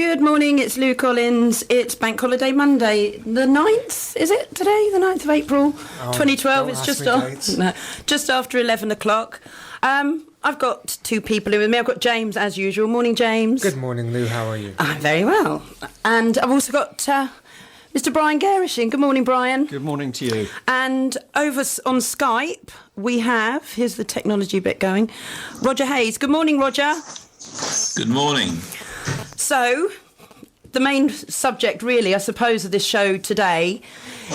Good morning, it's Lou Collins. It's Bank Holiday Monday, the 9th, is it today? The 9th of April, 2012. It's just after 11 o'clock. I've got two people in with me. I've got James, as usual. Morning, James. Good morning, Lou. How are you? I'm very well. And I've also got Mr. Brian Gerrish in. Good morning, Brian. Good morning to you. And over on Skype, we have, here's the technology bit going, Roger Hayes. Good morning, Roger. Good morning. So, the main subject, really, I suppose, of this show today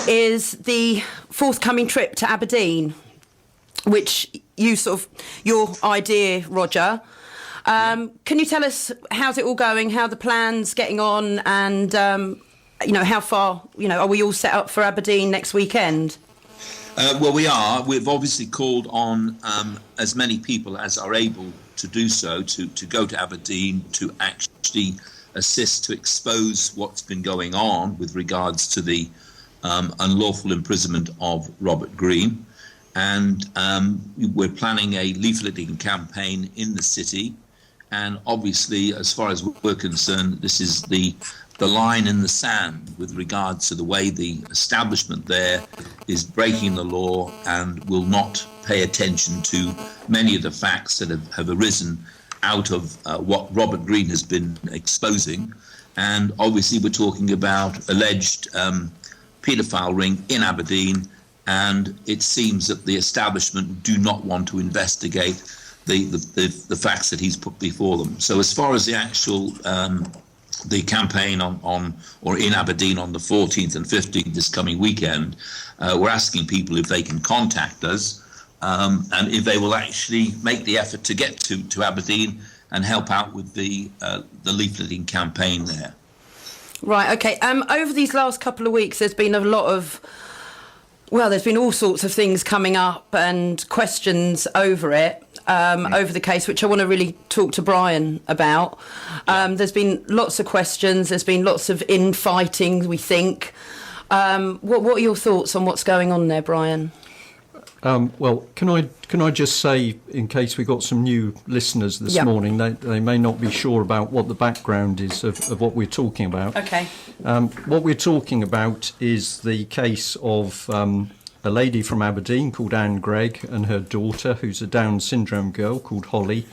is the forthcoming trip to Aberdeen, which your idea, Roger. Can you tell us how's it all going, how the plan's getting on, and, how far, are we all set up for Aberdeen next weekend? Well, we are. We've obviously called on as many people as are able to do so to go to Aberdeen to actually assist to expose what's been going on with regards to the unlawful imprisonment of Robert Greene. And we're planning a leafleting campaign in the city. And obviously, as far as we're concerned, this is the line in the sand with regards to the way the establishment there is breaking the law and will not pay attention to many of the facts that have arisen out of what Robert Greene has been exposing. And obviously we're talking about alleged paedophile ring in Aberdeen, and it seems that the establishment do not want to investigate the facts that he's put before them. So as far as the actual the campaign on or in Aberdeen on the 14th and 15th this coming weekend, we're asking people if they can contact us and if they will actually make the effort to get to Aberdeen and help out with the leafleting campaign there. Right, okay. Over these last couple of weeks, there's been a lot of, there's been all sorts of things coming up and questions over it. Over the case, which I want to really talk to Brian about. There's been lots of questions, there's been lots of infighting, we think. What are your thoughts on what's going on there, Brian? Well, can I just say, in case we got some new listeners this morning, they may not be sure about what the background is of what we're talking about. Okay. What we're talking about is the case of a lady from Aberdeen called Anne Gregg and her daughter, who's a Down syndrome girl called Holly.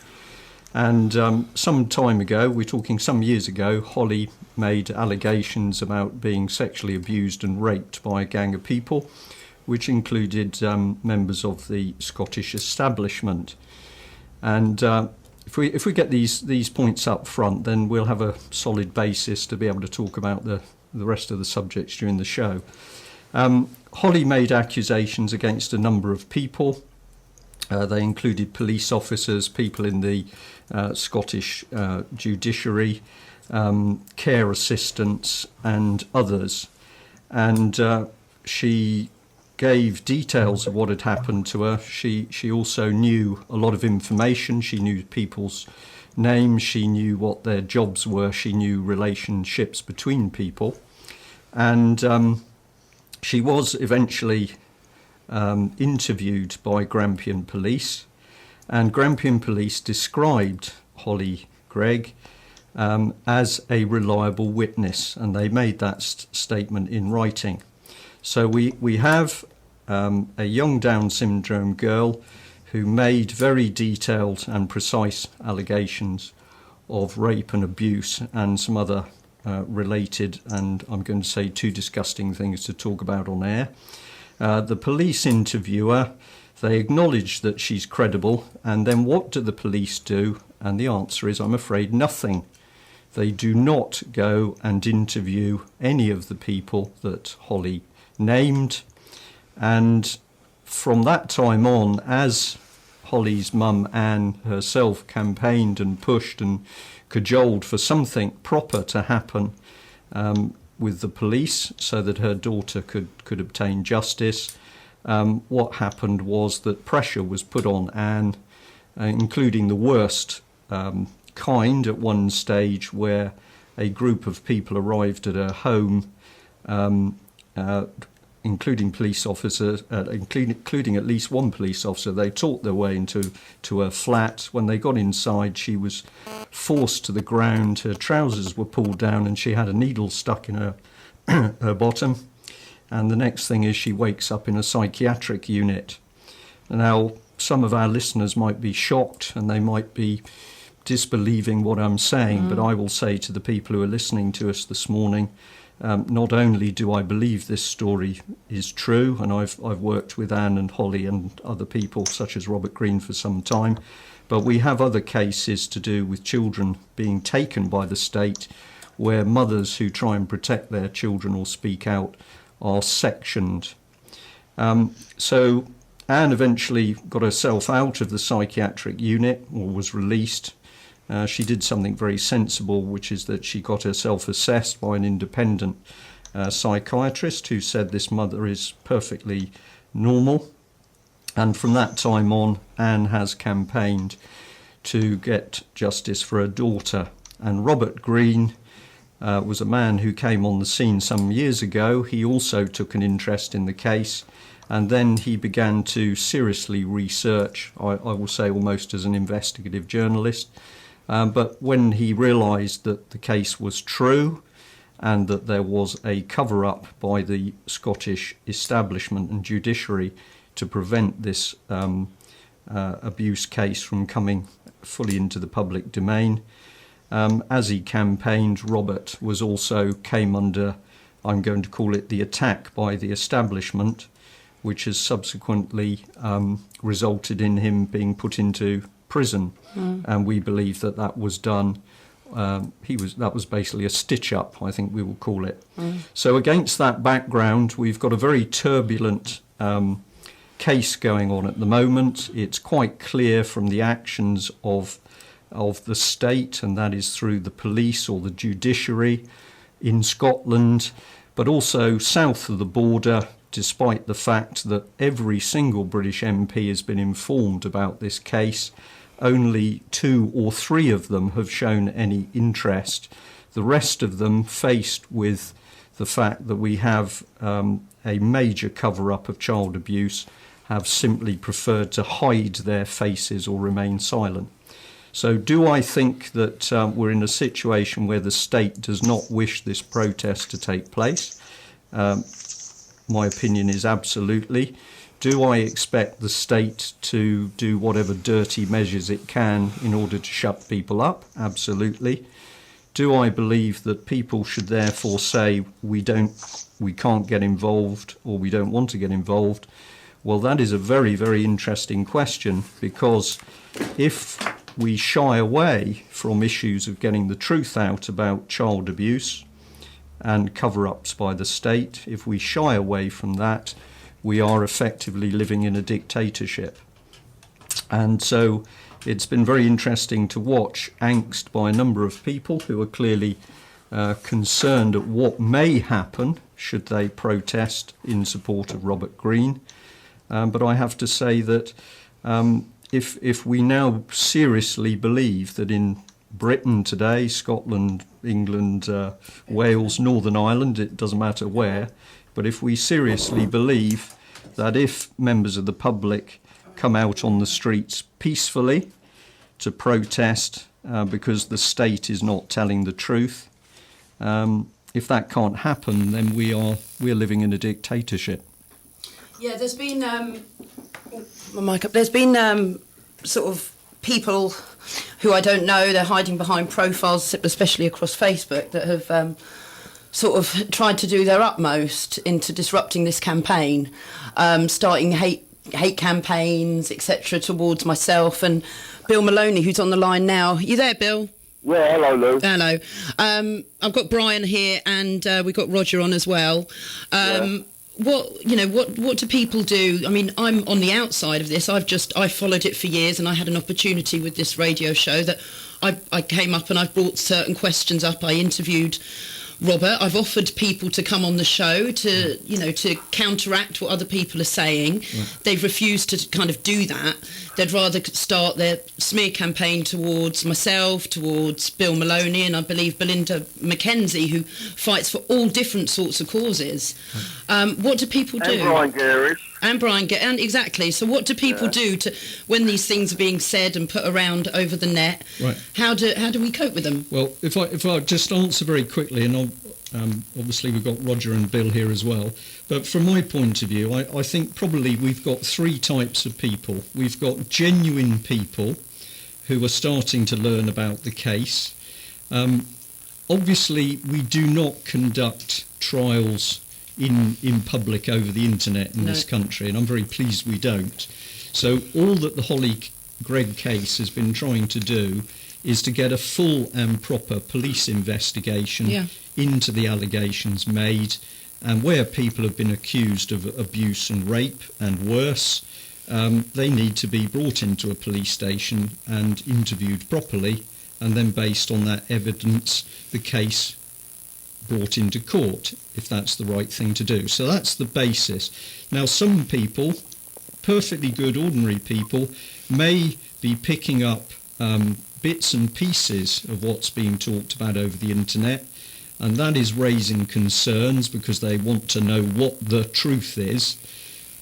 And some time ago, we're talking some years ago, Holly made allegations about being sexually abused and raped by a gang of people, which included members of the Scottish establishment. And if we get these points up front, then we'll have a solid basis to be able to talk about the rest of the subjects during the show. Holly made accusations against a number of people. They included police officers, people in the Scottish judiciary, care assistants and others. And she gave details of what had happened to her. She also knew a lot of information. She knew people's names. She knew what their jobs were. She knew relationships between people. And she was eventually interviewed by Grampian Police, and Grampian Police described Holly Gregg as a reliable witness, and they made that statement in writing. So we have a young Down syndrome girl who made very detailed and precise allegations of rape and abuse and some other related, and I'm going to say too disgusting things to talk about on air. The police interviewer, they acknowledge that she's credible, and then what do the police do? And the answer is, I'm afraid, nothing. They do not go and interview any of the people that Holly named. And from that time on, as Holly's mum Anne herself campaigned and pushed and cajoled for something proper to happen with the police so that her daughter could obtain justice, what happened was that pressure was put on Anne, including the worst kind at one stage, where a group of people arrived at her home, including police officers, including at least one police officer. They talked their way into her flat. When they got inside, she was forced to the ground. Her trousers were pulled down, and she had a needle stuck in her her bottom. And the next thing is she wakes up in a psychiatric unit. Now, some of our listeners might be shocked, and they might be disbelieving what I'm saying, but I will say to the people who are listening to us this morning, not only do I believe this story is true, and I've worked with Anne and Holly and other people such as Robert Green for some time, but we have other cases to do with children being taken by the state where mothers who try and protect their children or speak out are sectioned. So Anne eventually got herself out of the psychiatric unit, or was released. She did something very sensible, which is that she got herself assessed by an independent psychiatrist who said this mother is perfectly normal. And from that time on, Anne has campaigned to get justice for her daughter. And Robert Green was a man who came on the scene some years ago. He also took an interest in the case, and then he began to seriously research, I will say almost as an investigative journalist. But when he realised that the case was true and that there was a cover-up by the Scottish establishment and judiciary to prevent this abuse case from coming fully into the public domain, as he campaigned, Robert came under, I'm going to call it, the attack by the establishment, which has subsequently resulted in him being put into prison. And we believe that was done. That was basically a stitch-up, I think we will call it. So against that background, we've got a very turbulent case going on at the moment. It's quite clear from the actions of the state, and that is through the police or the judiciary in Scotland, but also south of the border, despite the fact that every single British MP has been informed about this case. Only 2 or 3 of them have shown any interest. The rest of them, faced with the fact that we have a major cover-up of child abuse, have simply preferred to hide their faces or remain silent. So do I think that we're in a situation where the state does not wish this protest to take place? My opinion is absolutely. Do I expect the state to do whatever dirty measures it can in order to shut people up? Absolutely. Do I believe that people should therefore say we can't get involved, or we don't want to get involved? Well, that is a very, very interesting question, because if we shy away from issues of getting the truth out about child abuse and cover-ups by the state, if we shy away from that, we are effectively living in a dictatorship. And so it's been very interesting to watch angst by a number of people who are clearly concerned at what may happen should they protest in support of Robert Green. But I have to say that if we now seriously believe that in Britain today, Scotland, England, Wales, Northern Ireland, it doesn't matter where, but if we seriously believe that if members of the public come out on the streets peacefully to protest because the state is not telling the truth, if that can't happen, then we're living in a dictatorship. Yeah, there's been There's been sort of people who I don't know, they're hiding behind profiles, especially across Facebook, that have sort of tried to do their utmost into disrupting this campaign, starting hate campaigns, etc., towards myself and Bill Maloney, who's on the line now. You there, Bill? Yeah, hello, Lou. Hello. I've got Brian here, and we've got Roger on as well. What do people do? I mean, I'm on the outside of this. I followed it for years, and I had an opportunity with this radio show that I came up and I brought certain questions up. I interviewed Robert, I've offered people to come on the show to, to counteract what other people are saying. Right. They've refused to kind of do that. They'd rather start their smear campaign towards myself, towards Bill Maloney, and I believe Belinda McKenzie, who fights for all different sorts of causes. What do people do? And Brian Gerrish. And Brian Gerrish, and exactly. So what do people do to when these things are being said and put around over the net? Right. How do we cope with them? Well, if I just answer very quickly, and obviously we've got Roger and Bill here as well, but from my point of view, I think probably we've got three types of people. We've got genuine people who are starting to learn about the case. Obviously, we do not conduct trials in public over the internet in this country, and I'm very pleased we don't. So all that the Holly Gregg case has been trying to do is to get a full and proper police investigation into the allegations made, and where people have been accused of abuse and rape and worse, they need to be brought into a police station and interviewed properly, and then based on that evidence the case brought into court, if that's the right thing to do. So that's the basis. Now, some people, perfectly good ordinary people, may be picking up bits and pieces of what's being talked about over the internet, and that is raising concerns because they want to know what the truth is,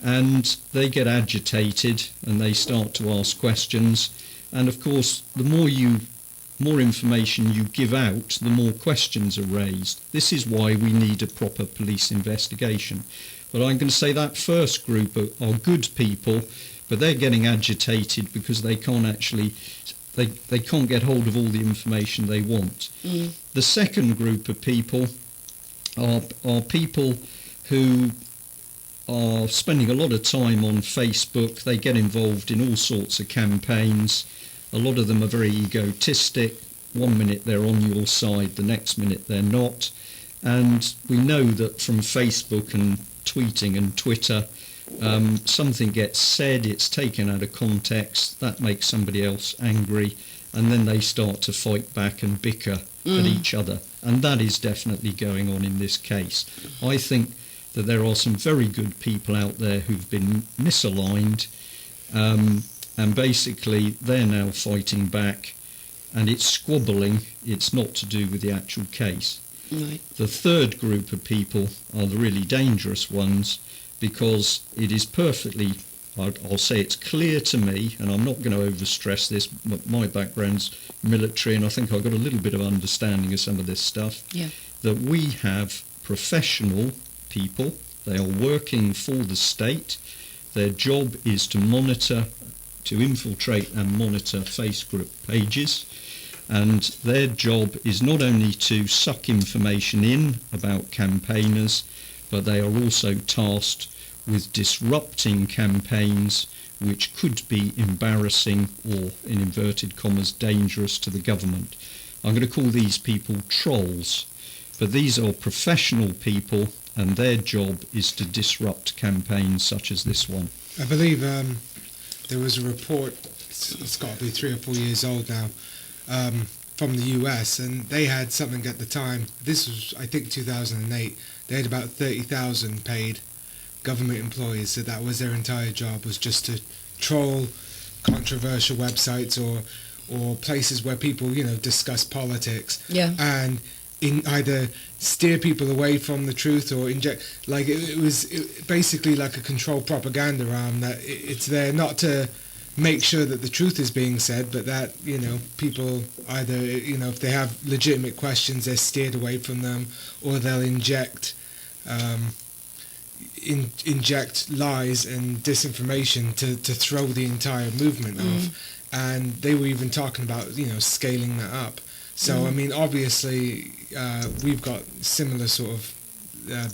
and they get agitated and they start to ask questions, and of course the more information you give out, the more questions are raised. This is why we need a proper police investigation. But I'm going to say that first group are good people, but they're getting agitated because they can't actually, they can't get hold of all the information they want. The second group of people are people who are spending a lot of time on Facebook. They get involved in all sorts of campaigns. A lot of them are very egotistic. One minute they're on your side, the next minute they're not. And we know that from Facebook and tweeting and Twitter, something gets said, it's taken out of context, that makes somebody else angry, and then they start to fight back and bicker at each other. And that is definitely going on in this case. I think that there are some very good people out there who've been misaligned, and basically they're now fighting back, and it's squabbling. It's not to do with the actual case. Right. The third group of people are the really dangerous ones, because it is perfectly, I'll say it's clear to me, and I'm not going to overstress this, but my background's military, and I think I've got a little bit of understanding of some of this stuff, that we have professional people. They are working for the state. Their job is to monitor, to infiltrate and monitor Facebook pages, and their job is not only to suck information in about campaigners, but they are also tasked with disrupting campaigns which could be embarrassing or, in inverted commas, dangerous to the government. I'm going to call these people trolls, but these are professional people, and their job is to disrupt campaigns such as this one. I believe there was a report, it's got to be 3 or 4 years old now, from the US, and they had something at the time, this was I think 2008, they had about 30,000 paid government employees, so that was their entire job, was just to troll controversial websites or places where people, discuss politics, and in either steer people away from the truth or inject, like it was basically like a controlled propaganda arm, that it's there not to make sure that the truth is being said, but that, people either, if they have legitimate questions, they're steered away from them, or they'll inject lies and disinformation to throw the entire movement off. And they were even talking about, scaling that up. So, I mean, obviously, we've got similar sort of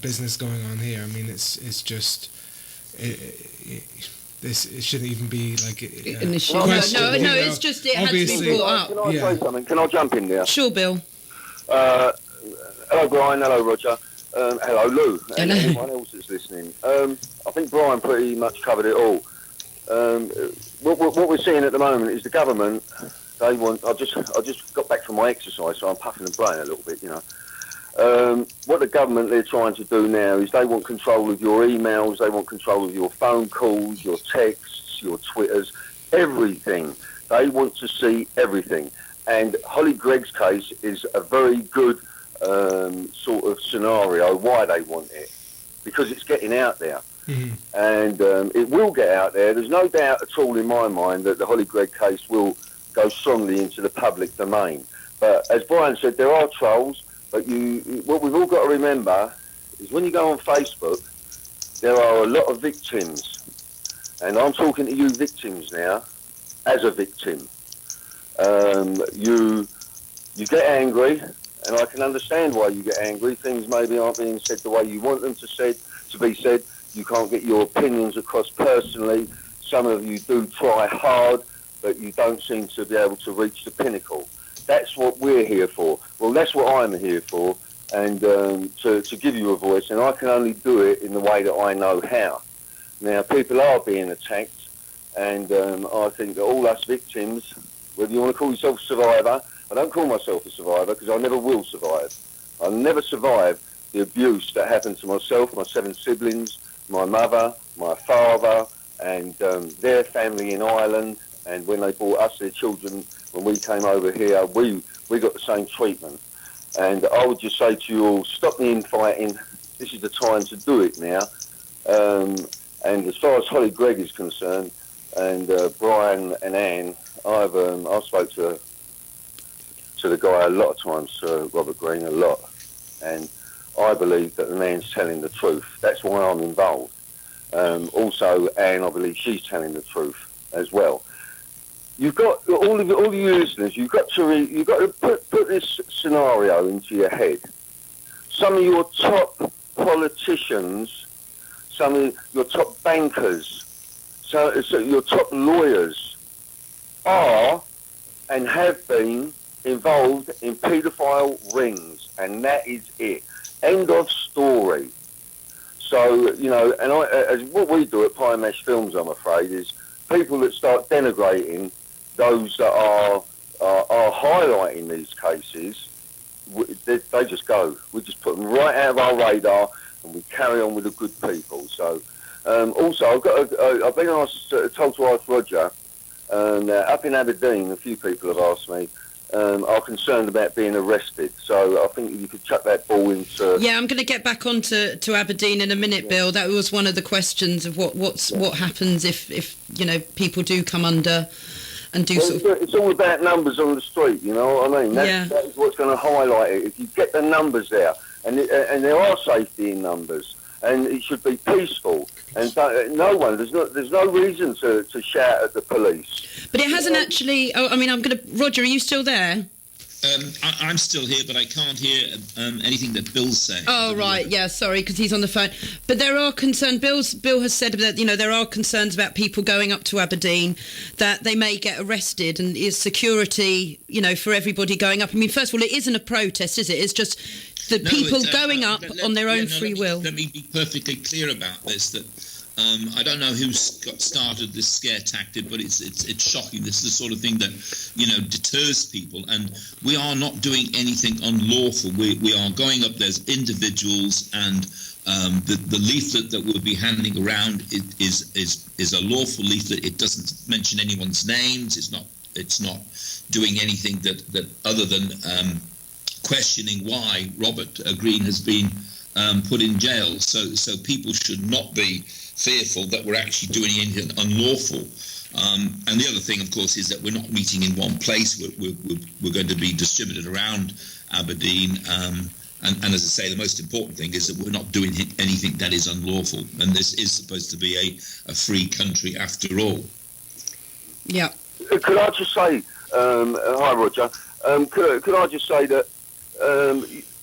business going on here. I mean, it's just... it shouldn't even be like an issue. No, it's just it had to be brought up. Can I say something? Can I jump in there? Sure, Bill. Hello, Brian. Hello, Roger. Hello, Lou. And anyone else that's listening. I think Brian pretty much covered it all. What we're seeing at the moment is the government. They want. I just got back from my exercise, so I'm puffing and blowing a little bit, What the government they're trying to do now is they want control of your emails, they want control of your phone calls, your texts, your Twitters, everything. They want to see everything. And Holly Gregg's case is a very good sort of scenario why they want it, because it's getting out there. Mm-hmm. And it will get out there. There's no doubt at all in my mind that the Holly Gregg case will go strongly into the public domain. But as Brian said, there are trolls, but what we've all got to remember is when you go on Facebook, there are a lot of victims. And I'm talking to you victims now, as a victim. You get angry, and I can understand why you get angry. Things maybe aren't being said the way you want them to be said. You can't get your opinions across personally. Some of you do try hard, but you don't seem to be able to reach the pinnacle. That's what we're here for. Well, that's what I'm here for, and to give you a voice, and I can only do it in the way that I know how. Now, people are being attacked, and I think that all us victims, whether you want to call yourself a survivor, I don't call myself a survivor because I never will survive. I'll never survive the abuse that happened to myself, my 7 siblings, my mother, my father, and their family in Ireland. And when they brought us their children, when we came over here, we got the same treatment. And I would just say to you all, stop the infighting. This is the time to do it now. And as far as Holly Gregg is concerned, and Brian and Anne, I've spoke to the guy a lot of times, Robert Green, a lot. And I believe that the man's telling the truth. That's why I'm involved. Also, Anne, I believe she's telling the truth as well. You've got all of you listeners. You've got to put this scenario into your head. Some of your top politicians, some of your top bankers, so your top lawyers are and have been involved in paedophile rings, and that is it. End of story. So, and as what we do at Pie Mash Films, I'm afraid, is people that start denigrating those that are highlighting these cases, they just go. We just put them right out of our radar, and we carry on with the good people. So, also, I've been told to ask Roger, up in Aberdean, a few people have asked me, are concerned about being arrested. So I think you could chuck that ball into... Yeah, I'm going to get back on to Aberdean in a minute, Bill. That was one of the questions of what happens if people do come under and do It's all about numbers on the street, you know what I mean? That is what's going to highlight it. If you get the numbers there, and there are safety in numbers, and it should be peaceful, and there's no reason to shout at the police. But it hasn't actually. Roger, are you still there? I'm still here, but I can't hear anything that Bill's saying. Oh, right, yeah, sorry, because he's on the phone. But there are concerns. Bill has said that, there are concerns about people going up to Aberdean, that they may get arrested, and is security, for everybody going up. I mean, first of all, it isn't a protest, is it? It's just the people going up on their own free will. Let me be perfectly clear about this, that I don't know who started this scare tactic, but it's shocking. This is the sort of thing that deters people, and we are not doing anything unlawful. We are going up there as individuals, and the leaflet that we'll be handing around is a lawful leaflet. It doesn't mention anyone's names. It's not doing anything that other than questioning why Robert Green has been put in jail. So people should not be fearful that we're actually doing anything unlawful. And the other thing, of course, is that we're not meeting in one place. We're going to be distributed around Aberdean. And as I say, the most important thing is that we're not doing anything that is unlawful. And this is supposed to be a free country after all. Yeah. Could I just say, hi Roger, could I just say that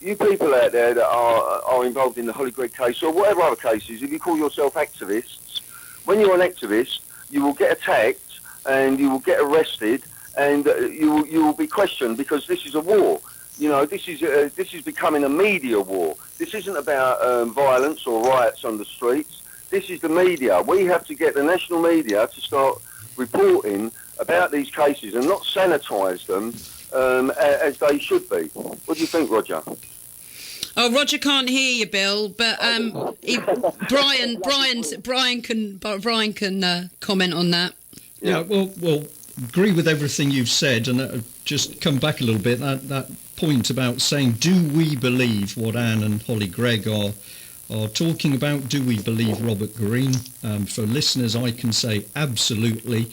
you people out there that are involved in the Holly Gregg case or whatever other cases, if you call yourself activists, when you're an activist, you will get attacked and you will get arrested and you will be questioned because this is a war. This is becoming a media war. This isn't about violence or riots on the streets. This is the media. We have to get the national media to start reporting about these cases and not sanitise them as they should be. What do you think, Roger? Oh, Roger can't hear you, Bill, but Brian can comment on that. Yeah, well, agree with everything you've said, and just come back a little bit. That point about saying, do we believe what Anne and Holly Gregg are talking about? Do we believe Robert Green? For listeners, I can say absolutely.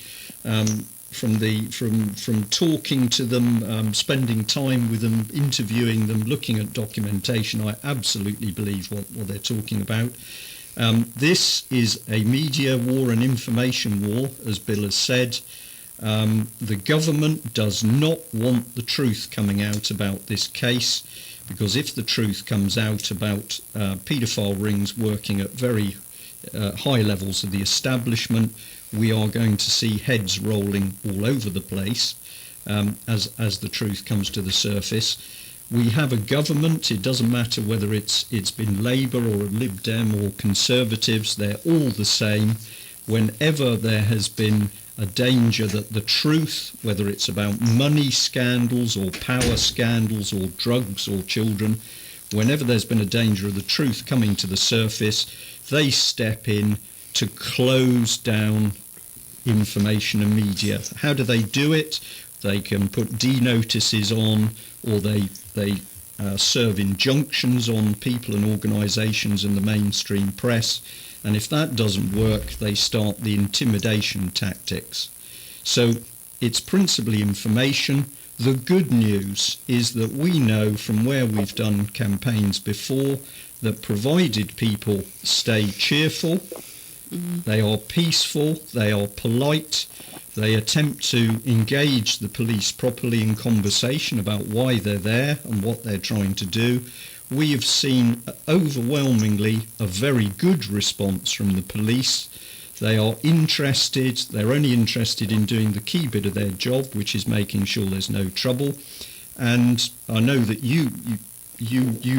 From talking to them, spending time with them, interviewing them, looking at documentation, I absolutely believe what they're talking about. This is a media war, an information war, as Bill has said. The government does not want the truth coming out about this case, because if the truth comes out about paedophile rings working at very high levels of the establishment, we are going to see heads rolling all over the place as the truth comes to the surface. We have a government, it doesn't matter whether it's been Labour or Lib Dem or Conservatives, they're all the same. Whenever there has been a danger that the truth, whether it's about money scandals or power scandals or drugs or children, whenever there's been a danger of the truth coming to the surface, they step in to close down information and media. How do they do it? They can put D-notices on, or they serve injunctions on people and organisations in the mainstream press. And if that doesn't work, they start the intimidation tactics. So it's principally information. The good news is that we know from where we've done campaigns before that provided people stay cheerful, they are peaceful, they are polite, they attempt to engage the police properly in conversation about why they're there and what they're trying to do, we have seen overwhelmingly a very good response from the police. They are interested, they're only interested in doing the key bit of their job, which is making sure there's no trouble. And I know that you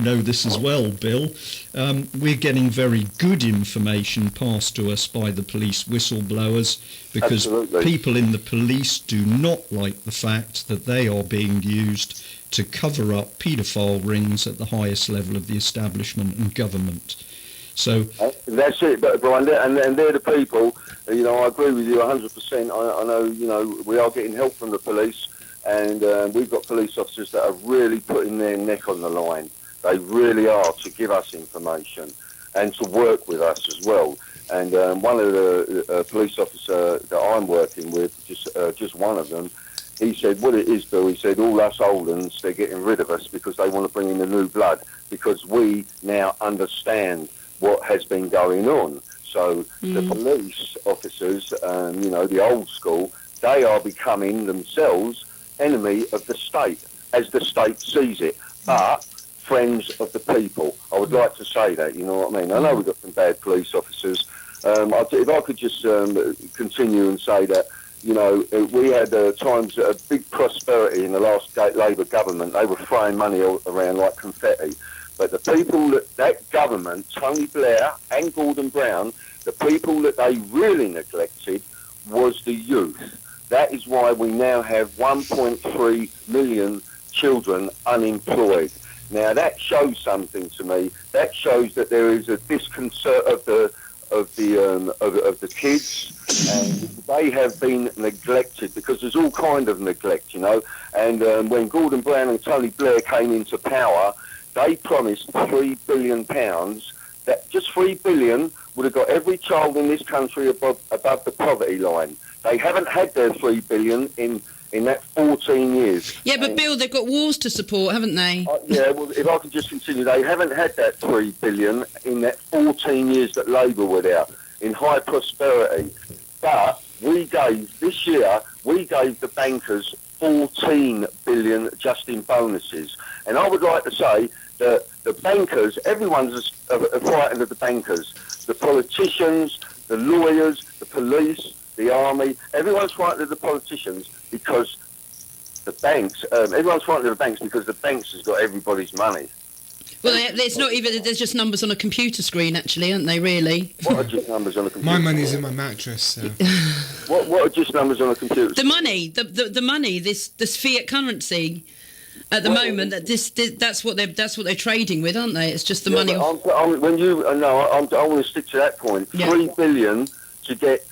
know this as well, Bill. We're getting very good information passed to us by the police whistleblowers, because Absolutely. People in the police do not like the fact that they are being used to cover up paedophile rings at the highest level of the establishment and government. So that's it, but Brian, and they're the people. I agree with you 100%. I know, we are getting help from the police, and we've got police officers that are really putting their neck on the line. They really are, to give us information and to work with us as well. And one of the police officer that I'm working with, just one of them, he said, what it is, Bill, he said, all us old uns, they're getting rid of us because they want to bring in the new blood, because we now understand what has been going on. So the police officers, the old school, they are becoming themselves enemy of the state, as the state sees it, but friends of the people. I would like to say that, you know what I mean? I know we've got some bad police officers. If I could just continue and say that, we had times of big prosperity in the last Labour government. They were throwing money around like confetti. But the people that government, Tony Blair and Gordon Brown, the people that they really neglected was the youth. That is why we now have 1.3 million children unemployed. Now that shows something to me. That shows that there is a disconcert of the kids, and they have been neglected, because there's all kind of neglect, And when Gordon Brown and Tony Blair came into power, they promised £3 billion. That just £3 billion would have got every child in this country above the poverty line. They haven't had their $3 billion in that 14 years. Yeah, but Bill, they've got wars to support, haven't they? Well, if I could just continue, they haven't had that $3 billion in that 14 years that Labour were out in high prosperity. But this year we gave the bankers 14 billion just in bonuses. And I would like to say that the bankers, everyone's frightened of the bankers, the politicians, the lawyers, the police, the army, everyone's frightened of the politicians because the banks, everyone's frightened of the banks because the banks has got everybody's money. Well, it's not even, there's just numbers on a computer screen, actually, aren't they, really? What are just numbers on a computer? My money's in my mattress, so. What are just numbers on a computer The money, the money, this fiat currency. at the moment that that's what they're trading with, aren't they? It's just the money. I want to stick to that point. Yeah. 3 billion to get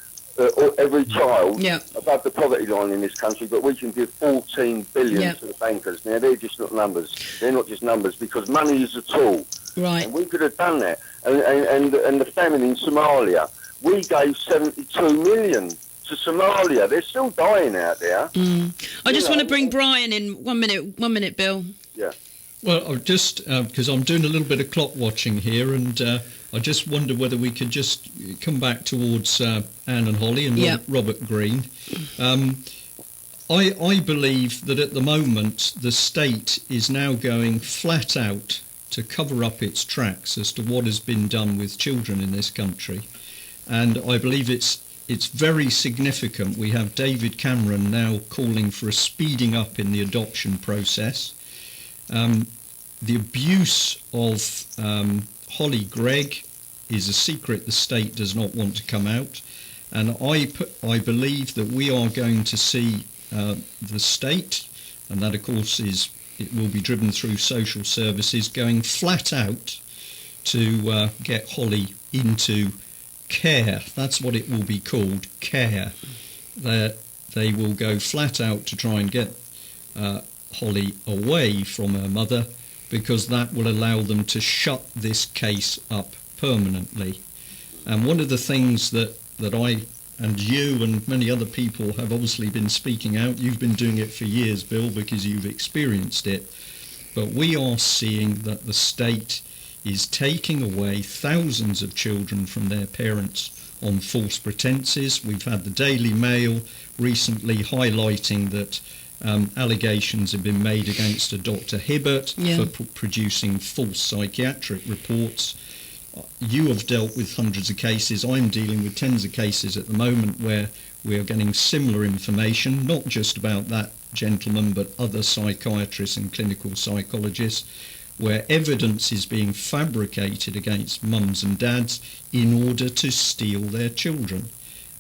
every child Yeah. above the poverty line in this country, but we can give 14 billion Yeah. to the bankers. Now they're just not numbers. They're not just numbers, because money is a tool. Right. And we could have done that. And the famine in Somalia, we gave 72 million to Somalia. They're still dying out there. I just want to bring Brian in. 1 minute, Bill. Yeah. Well, I've just because I'm doing a little bit of clock watching here, and I just wonder whether we could just come back towards Anne and Holly and Yeah. Robert Green. I believe that at the moment the state is now going flat out to cover up its tracks as to what has been done with children in this country, and I believe it's very significant. We have David Cameron now calling for a speeding up in the adoption process. The abuse of Holly Gregg is a secret the state does not want to come out, and I believe that we are going to see the state, and that of course it will be driven through social services, going flat out to get Holly into care. That's what it will be called, care. They will go flat out to try and get Holly away from her mother, because that will allow them to shut this case up permanently. And one of the things that I and you and many other people have obviously been speaking out, you've been doing it for years, Bill, because you've experienced it, but we are seeing that the state is taking away thousands of children from their parents on false pretences. We've had the Daily Mail recently highlighting that allegations have been made against a Dr. Hibbert for producing false psychiatric reports. You have dealt with hundreds of cases. I'm dealing with tens of cases at the moment where we are getting similar information, not just about that gentleman, but other psychiatrists and clinical psychologists, where evidence is being fabricated against mums and dads in order to steal their children.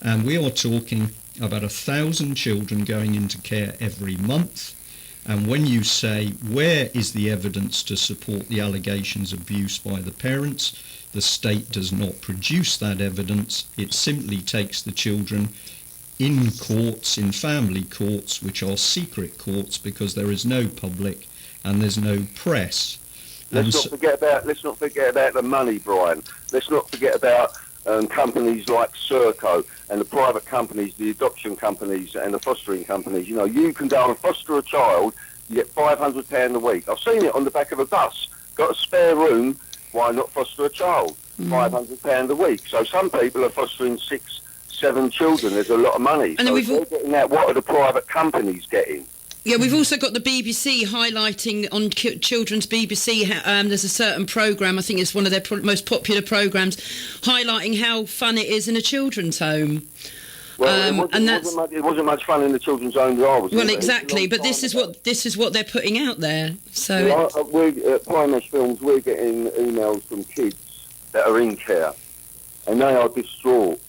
And we are talking about 1,000 children going into care every month. And when you say, where is the evidence to support the allegations of abuse by the parents, the state does not produce that evidence. It simply takes the children in courts, in family courts, which are secret courts because there is no public and there's no press. Let's not forget about the money, Brian. Let's not forget about companies like Serco and the private companies, the adoption companies and the fostering companies. You know, you can go and foster a child, you get £500 a week. I've seen it on the back of a bus. Got a spare room, why not foster a child? £500 a week. So some people are fostering 6, 7 children. There's a lot of money. And so then if they're getting that, what are the private companies getting? Yeah, we've also got the BBC highlighting on children's BBC. There's a certain programme, I think it's one of their most popular programmes, highlighting how fun it is in a children's home. Well, it wasn't much fun in the children's home that I was in. Well, exactly, but this is what they're putting out there. So at Primesh Films, we're getting emails from kids that are in care, and they are distraught.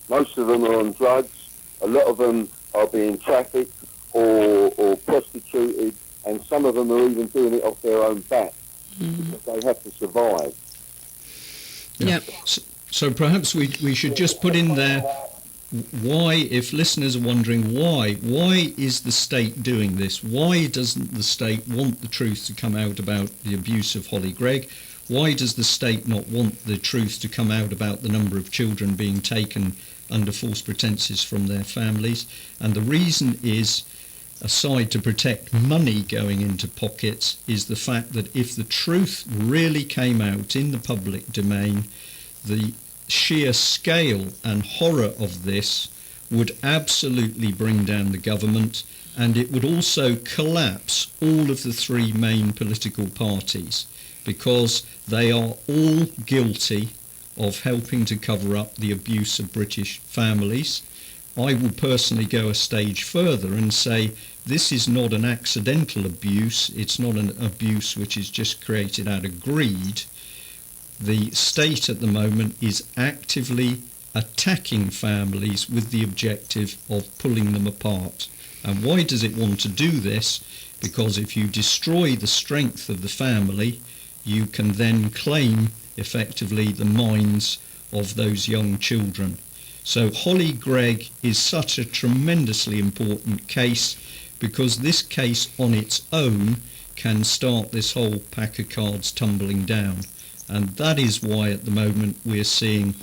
Most of them are on drugs. A lot of them are being trafficked or prostituted, and some of them are even doing it off their own back because they have to survive. Yeah. So perhaps we should just put in there why, if listeners are wondering why is the state doing this? Why doesn't the state want the truth to come out about the abuse of Holly Gregg? Why does the state not want the truth to come out about the number of children being taken under false pretences from their families? And the reason is, aside to protect money going into pockets, is the fact that if the truth really came out in the public domain, the sheer scale and horror of this would absolutely bring down the government, and it would also collapse all of the 3 main political parties, because they are all guilty of helping to cover up the abuse of British families. I will personally go a stage further and say this is not an accidental abuse. It's not an abuse which is just created out of greed. The state at the moment is actively attacking families with the objective of pulling them apart. And why does it want to do this? because if you destroy the strength of the family, you can then claim effectively the minds of those young children. So Holly Gregg is such a tremendously important case, because this case on its own can start this whole pack of cards tumbling down. And that is why at the moment we're seeing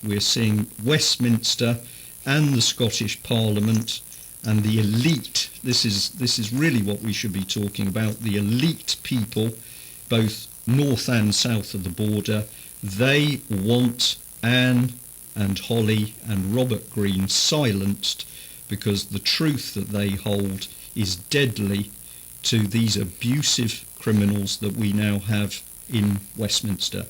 Westminster and the Scottish Parliament and the elite. This is really what we should be talking about, the elite people, both north and south of the border. They want Anne and Holly and Robert Greene silenced, because the truth that they hold is deadly to these abusive criminals that we now have in Westminster.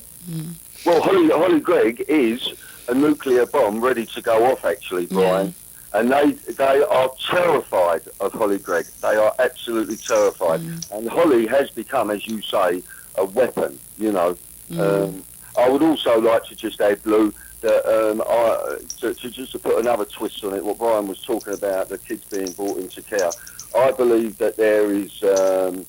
Well, Holly Gregg is a nuclear bomb ready to go off, actually, Brian. And they are terrified of Holly Gregg. They are absolutely terrified. And Holly has become, as you say, a weapon, you know. I would also like to just add, Lou, that just to put another twist on it, what Brian was talking about, the kids being brought into care, I believe that there is a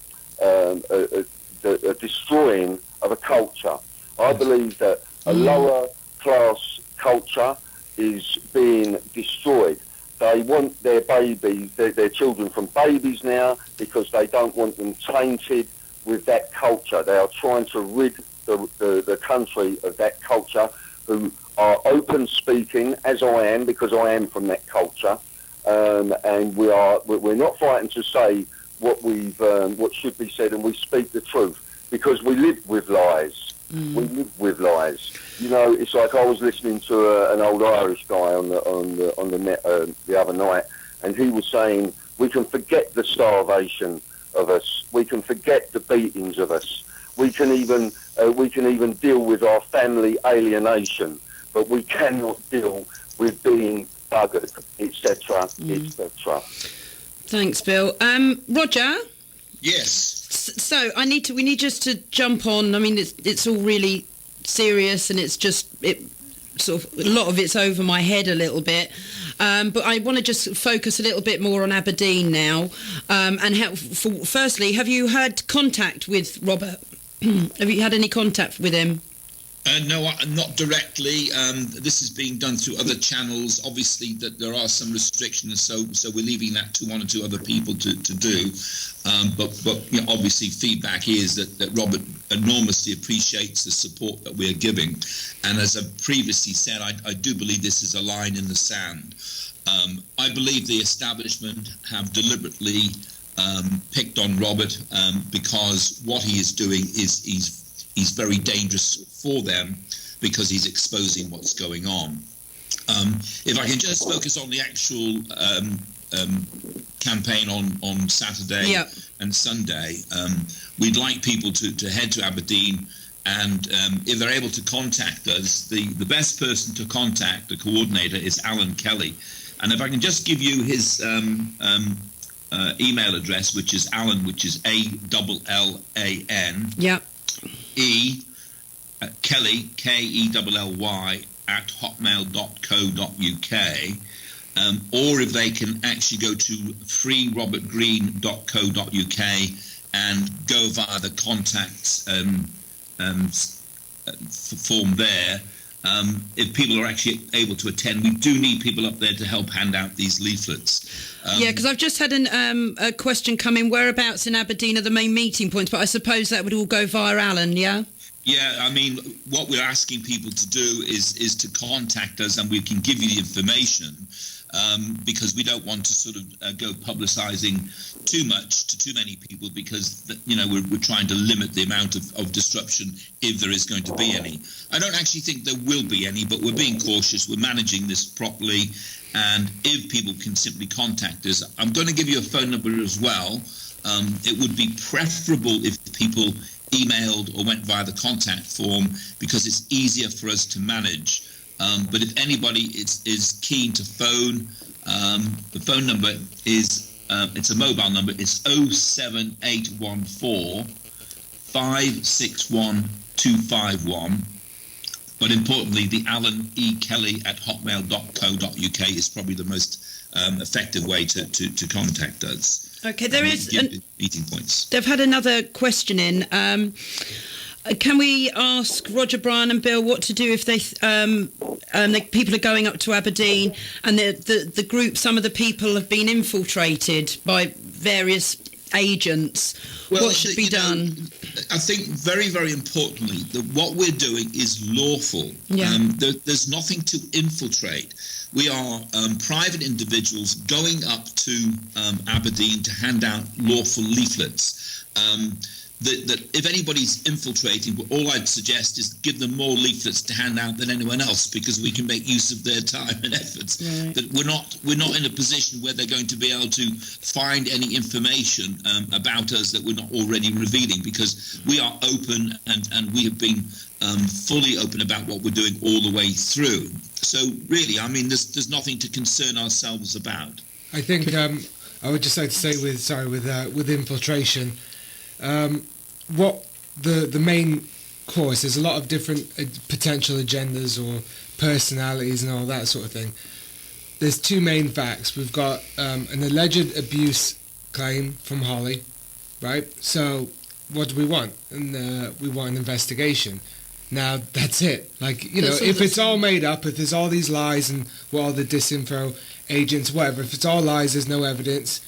destroying of a culture. I believe that a lower class culture is being destroyed. They want their babies, their children from babies now, because they don't want them tainted with that culture. They are trying to rid the country of that culture, who are open speaking, as I am, because I am from that culture, and we're not frightened to say what should be said, and we speak the truth, because we live with lies. We live with lies. You know, it's like I was listening to an old Irish guy on the net the other night, and he was saying we can forget the starvation of us. We can forget the beatings of us. We can even deal with our family alienation, but we cannot deal with being buggered, etc., etc. Thanks, Bill. Roger? Yes. So we need just to jump on. I mean, it's all really serious, and it's just sort of a lot of it's over my head a little bit. But I want to just focus a little bit more on Aberdeen now. And firstly, have you had contact with Robert? Have you had any contact with him? No, not directly. This is being done through other channels. Obviously, that there are some restrictions, so we're leaving that to one or two other people to do. But you know, obviously, feedback is that Robert enormously appreciates the support that we're giving. And as I previously said, I do believe this is a line in the sand. I believe the establishment have deliberately picked on Robert because what he is doing is he's very dangerous for them, because he's exposing what's going on. If I can just focus on the actual campaign on Saturday and Sunday, we'd like people to head to Aberdeen, and if they're able to contact us, the best person to contact, the coordinator, is Alan Kelly. And if I can just give you his email address, which is Alan, which is ALLAN. Kelly, KELLY, at hotmail.co.uk, or if they can actually go to freerobertgreen.co.uk and go via the contacts form there. If people are actually able to attend, we do need people up there to help hand out these leaflets. Because I've just had a question come in. Whereabouts in Aberdeen are the main meeting points? But I suppose that would all go via Alan, yeah? Yeah, I mean, what we're asking people to do is to contact us, and we can give you the information, because we don't want to sort of go publicising too much to too many people, because, you know, we're trying to limit the amount of disruption, if there is going to be any. I don't actually think there will be any, but we're being cautious. We're managing this properly, and if people can simply contact us, I'm going to give you a phone number as well. It would be preferable if people emailed or went via the contact form, because it's easier for us to manage. But if anybody is keen to phone, the phone number is, it's a mobile number, it's 07814 561 251. But importantly, the Alan E. Kelly at hotmail.co.uk is probably the most effective way to contact us. Okay, there is meeting points. they've had another question in. Can we ask Roger, Brian and Bill what to do if people are going up to Aberdeen and the group, some of the people have been infiltrated by various agents? What should be done? I think very, very importantly that what we're doing is lawful. Yeah. There's nothing to infiltrate. We are private individuals going up to Aberdeen to hand out lawful leaflets. That if anybody's infiltrating, all I'd suggest is give them more leaflets to hand out than anyone else, because we can make use of their time and efforts. Right. But we're not in a position where they're going to be able to find any information about us that we're not already revealing, because we are open and we have been fully open about what we're doing all the way through. So really, I mean, there's nothing to concern ourselves about. I think I would just like to say with infiltration, what the main course, there's a lot of different potential agendas or personalities and all that sort of thing. There's two main facts. We've got an alleged abuse claim from Holly, right? So what do we want? And we want an investigation. Now that's it. Like, you know, if it's all made up, if there's all these lies and all the disinfo agents, whatever, if it's all lies, there's no evidence,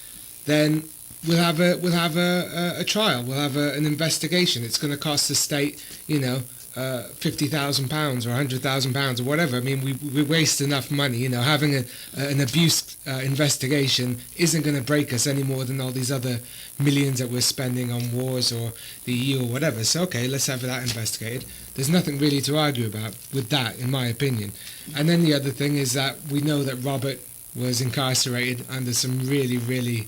then we'll have a trial. We'll have an investigation. It's going to cost the state, you know, £50,000 or £100,000 or whatever. I mean, we waste enough money. You know, having an abuse investigation isn't going to break us any more than all these other millions that we're spending on wars or the EU or whatever. So okay, let's have that investigated. There's nothing really to argue about with that, in my opinion. And then the other thing is that we know that Robert was incarcerated under some really, really,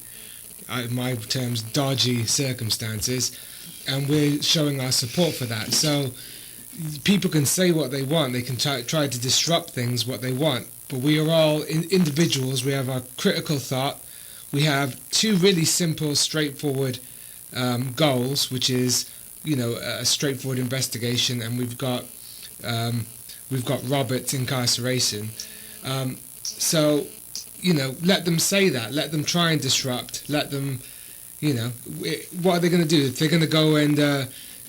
in my terms, dodgy circumstances, and we're showing our support for that. So people can say what they want, they can try to disrupt things what they want, but we are all individuals. We have our critical thought. We have two really simple, straightforward goals, which is, you know, a straightforward investigation, and we've got Robert's incarceration. So, you know, let them say that. Let them try and disrupt. Let them, you know, what are they going to do? If they're going to go and,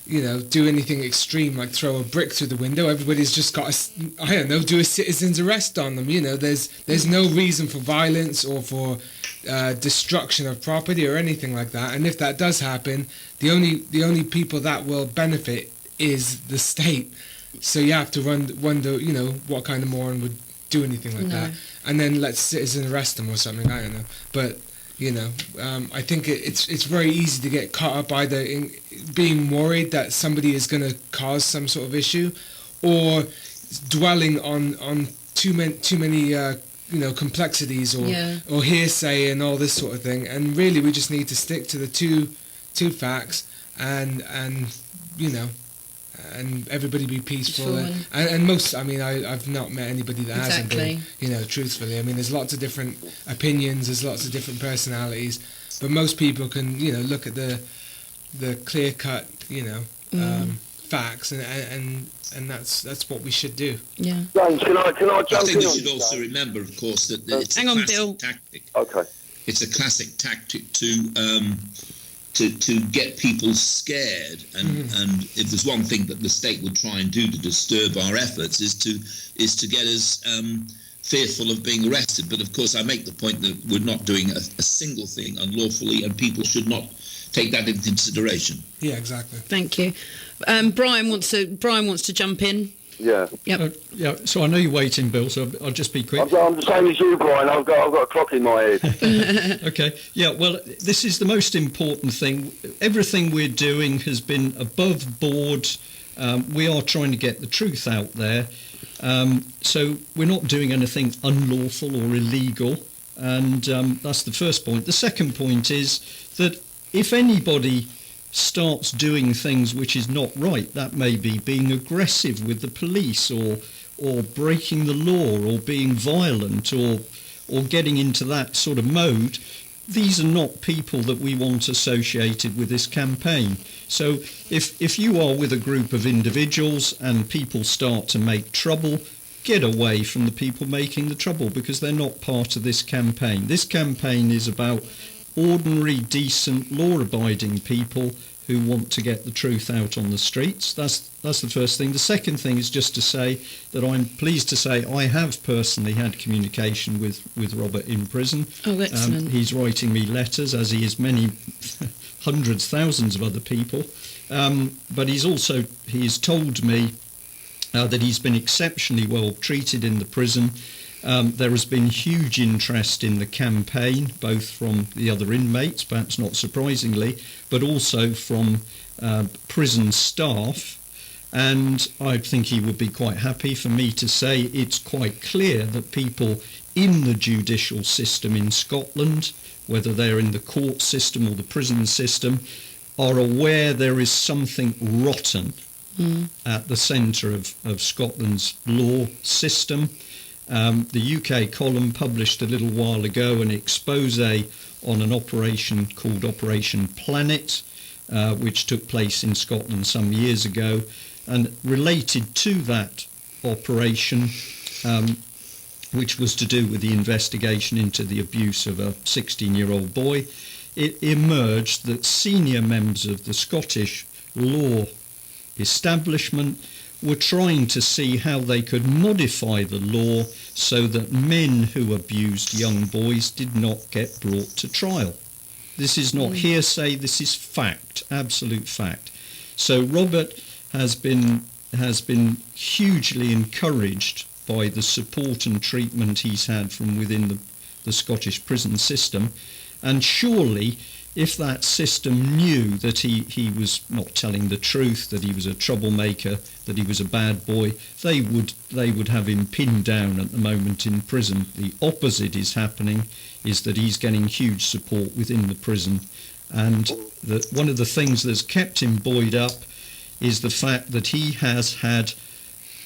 you know, do anything extreme, like throw a brick through the window, everybody's just got to, I don't know, do a citizen's arrest on them. You know, there's no reason for violence or for destruction of property or anything like that. And if that does happen, the only people that will benefit is the state. So you have to wonder, you know, what kind of moron would do anything like that, and then let citizens arrest them or something. I don't know, but you know, I think it's very easy to get caught up either in being worried that somebody is going to cause some sort of issue, or dwelling on too many you know, complexities or hearsay and all this sort of thing. And really, we just need to stick to the two facts and you know, and everybody be peaceful. And most, I mean, I've not met anybody that hasn't been, you know, truthfully. I mean, there's lots of different opinions, there's lots of different personalities, but most people can, you know, look at the clear-cut, you know, facts, and that's what we should do. Yeah. James, can I jump in? I think we should also remember, of course, that it's a classic tactic. Okay. It's a classic tactic to get people scared, and if there's one thing that the state would try and do to disturb our efforts is to get us fearful of being arrested. But of course, I make the point that we're not doing a single thing unlawfully, and people should not take that into consideration. Yeah, exactly. Thank you. Brian wants to jump in. Yeah. Yep. Yeah, so I know you're waiting, Bill, so I'll just be quick. I'm the same as you, Brian. I've got a clock in my head. Okay, yeah, well, this is the most important thing. Everything we're doing has been above board. We are trying to get the truth out there. So we're not doing anything unlawful or illegal, and that's the first point. The second point is that if anybody starts doing things which is not right, that may be being aggressive with the police or breaking the law or being violent or getting into that sort of mode, these are not people that we want associated with this campaign. So if you are with a group of individuals and people start to make trouble, get away from the people making the trouble, because they're not part of this campaign. This campaign is about ordinary, decent, law-abiding people who want to get the truth out on the streets. That's the first thing. The second thing is just to say that I'm pleased to say I have personally had communication with Robert in prison. Oh, excellent. He's writing me letters, as he is many hundreds, thousands of other people. But he's told me that he's been exceptionally well treated in the prison. There has been huge interest in the campaign, both from the other inmates, perhaps not surprisingly, but also from prison staff. And I think he would be quite happy for me to say it's quite clear that people in the judicial system in Scotland, whether they're in the court system or the prison system, are aware there is something rotten at the centre of Scotland's law system. The UK column published a little while ago an expose on an operation called Operation Planet, which took place in Scotland some years ago. And related to that operation, which was to do with the investigation into the abuse of a 16-year-old boy, it emerged that senior members of the Scottish law establishment were trying to see how they could modify the law so that men who abused young boys did not get brought to trial. This is not hearsay, this is fact, absolute fact. So Robert has been hugely encouraged by the support and treatment he's had from within the Scottish prison system, and surely if that system knew that he was not telling the truth, that he was a troublemaker, that he was a bad boy, they would have him pinned down at the moment in prison. The opposite is happening, is that he's getting huge support within the prison. And that one of the things that's kept him buoyed up is the fact that he has had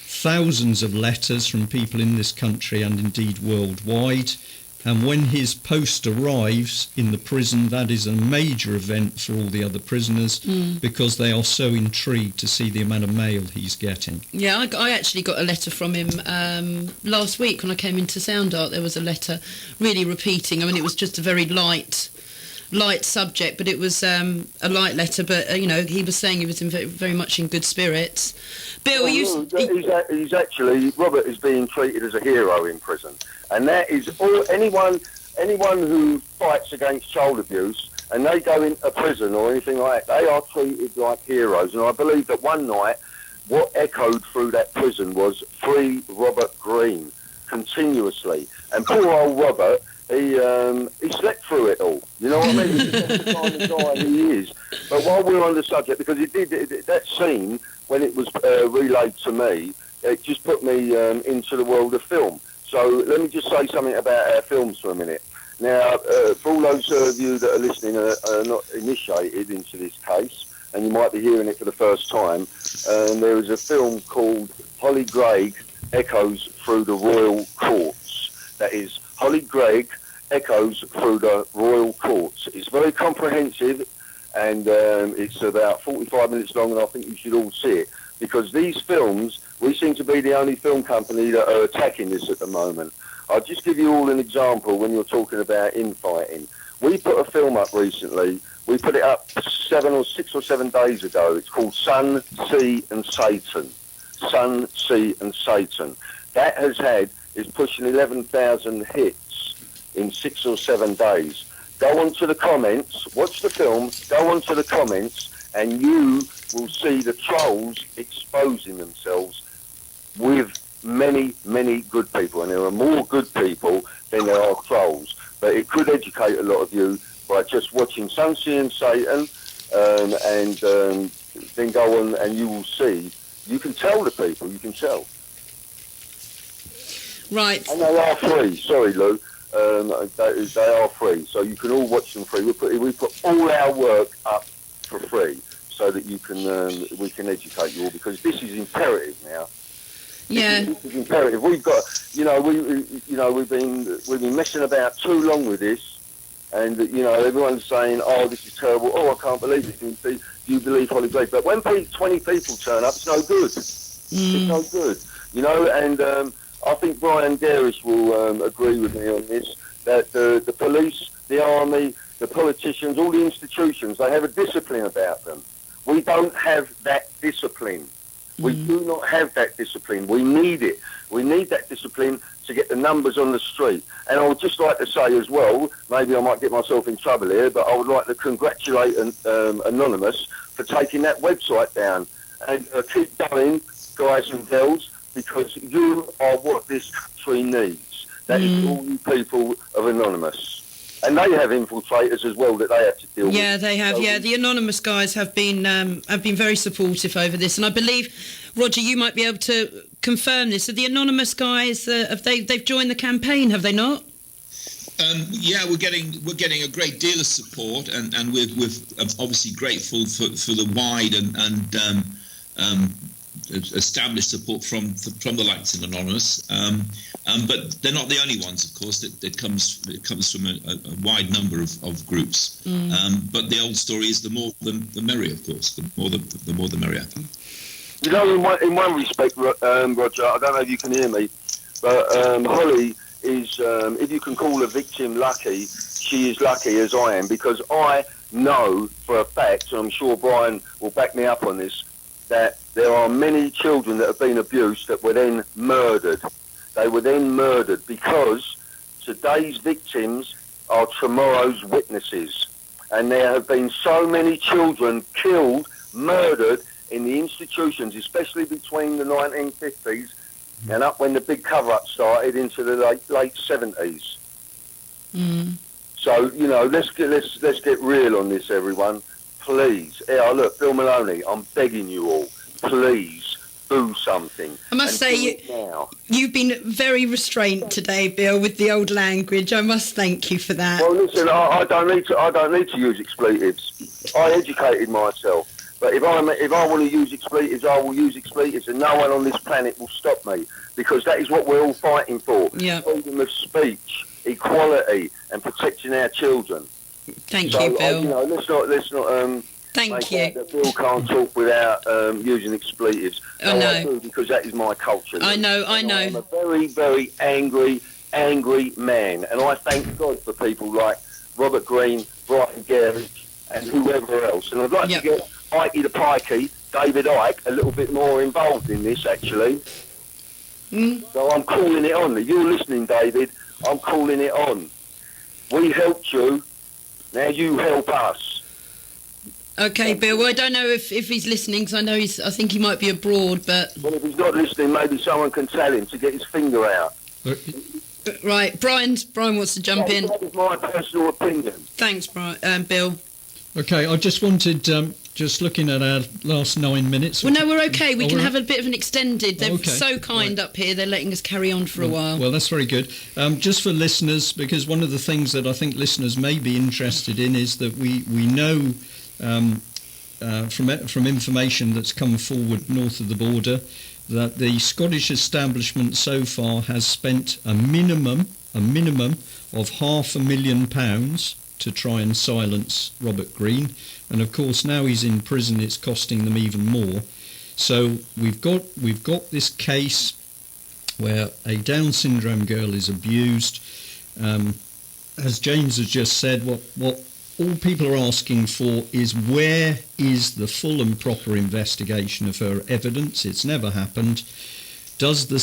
thousands of letters from people in this country and indeed worldwide. And when his post arrives in the prison, that is a major event for all the other prisoners because they are so intrigued to see the amount of mail he's getting. Yeah, I actually got a letter from him last week when I came into Sound Art. There was a letter really repeating. I mean, it was just a very light subject, but it was a light letter. But, he was saying he was very much in good spirits. Bill, he's actually, Robert is being treated as a hero in prison. And that is anyone who fights against child abuse and they go into prison or anything like that, they are treated like heroes. And I believe that one night, what echoed through that prison was "Free Robert Greene" continuously. And poor old Robert, he slept through it all. You know what I mean? He's the kind of guy he is. But while we're on the subject, because that scene, when it was relayed to me, it just put me into the world of film. So let me just say something about our films for a minute. Now, for all those of you that are listening are not initiated into this case, and you might be hearing it for the first time, there is a film called Holly Greig Echoes Through the Royal Courts. That is Holly Greig Echoes Through the Royal Courts. It's very comprehensive, and it's about 45 minutes long, and I think you should all see it, because these films, we seem to be the only film company that are attacking this at the moment. I'll just give you all an example when you're talking about infighting. We put a film up recently. We put it up 6 or 7 days ago. It's called Sun, Sea and Satan. Sun, Sea and Satan. That is pushing 11,000 hits in 6 or 7 days. Go onto the comments, watch the film, go onto the comments, and you will see the trolls exposing themselves with many, many good people. And there are more good people than there are trolls. But it could educate a lot of you by just watching Sun, Sea and Satan, and then go on and you will see. You can tell the people, you can tell. Right. And they are free. Sorry, Lou. They are free, so you can all watch them free. We put all our work up for free, so that you can we can educate you all, because this is imperative now. Yeah. This is imperative. We've got, we've been messing about too long with this, and everyone's saying, "Oh, this is terrible. Oh, I can't believe it. Do you believe Holly Greig?" But when 20 people turn up, it's no good. It's no good. And I think Brian Gerrish will agree with me on this, that the police, the army, the politicians, all the institutions, they have a discipline about them. We don't have that discipline. We do not have that discipline. We need it. We need that discipline to get the numbers on the street. And I would just like to say as well, maybe I might get myself in trouble here, but I would like to congratulate Anonymous for taking that website down. And keep going, guys and girls, because you are what this country needs. That is all you people of Anonymous. And they have infiltrators as well that they have to deal with. Yeah, they have. So Yeah, the Anonymous guys have been very supportive over this, and I believe, Roger, you might be able to confirm this. So the Anonymous guys, they've joined the campaign, have they not? Yeah, we're getting a great deal of support, and we're obviously grateful for the wide and established support from the likes of Anonymous. But they're not the only ones, of course. It comes from a wide number of groups. But the old story is the more the merrier, of course. The more the merrier. You know, in one respect, Roger, I don't know if you can hear me, but Holly is, if you can call a victim lucky, she is lucky as I am, because I know for a fact, and I'm sure Brian will back me up on this, that there are many children that have been abused that were then murdered. They were then murdered because today's victims are tomorrow's witnesses. And there have been so many children killed, murdered in the institutions, especially between the 1950s and up when the big cover-up started into the late 70s. So, you know, let's get real on this, everyone. Please. Yeah, look, Bill Maloney, I'm begging you all, please do something. I must say, you've been very restrained today, Bill, with the old language. I must thank you for that. Well, listen, I don't need to use expletives. I educated myself. But if I want to use expletives, I will use expletives, and no one on this planet will stop me, because that is what we're all fighting for. Yeah. Freedom of speech, equality, and protecting our children. Thank you, Bill. You know, let's not. Thank you. That Bill can't talk without using expletives. I know. I do, because that is my culture. I know. I'm a very, very angry man, and I thank God for people like Robert Greene, Brian Gerrish, and whoever else. And I'd like to get Ikey the Pikey, David Icke, a little bit more involved in this, actually. So I'm calling it on. You're listening, David. I'm calling it on. We helped you. Now you help us. Okay, Bill. Well, I don't know if he's listening, because I think he might be abroad, but... Well, if he's not listening, maybe someone can tell him to get his finger out. Right, Brian wants to jump in. That is my personal opinion. Thanks, Bill. Okay, I just wanted, just looking at our last 9 minutes... Well, no, we're okay. We can have a bit of an extended. They're so kind right up here. They're letting us carry on for a while. Well, that's very good. Just for listeners, because one of the things that I think listeners may be interested in is that we know... from information that's come forward north of the border, that the Scottish establishment so far has spent a minimum of £500,000 to try and silence Robert Greene, and of course now he's in prison, it's costing them even more. So we've got this case where a Down syndrome girl is abused. As James has just said, what all people are asking for is, where is the full and proper investigation of her evidence? It's never happened. Does the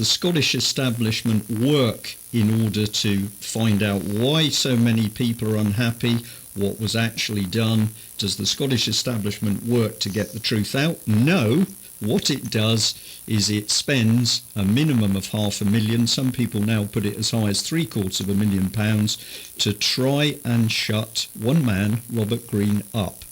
Scottish establishment work in order to find out why so many people are unhappy, what was actually done? Does the Scottish establishment work to get the truth out? No. What it does is it spends a minimum of £500,000, some people now put it as high as £750,000, to try and shut one man, Robert Greene, up.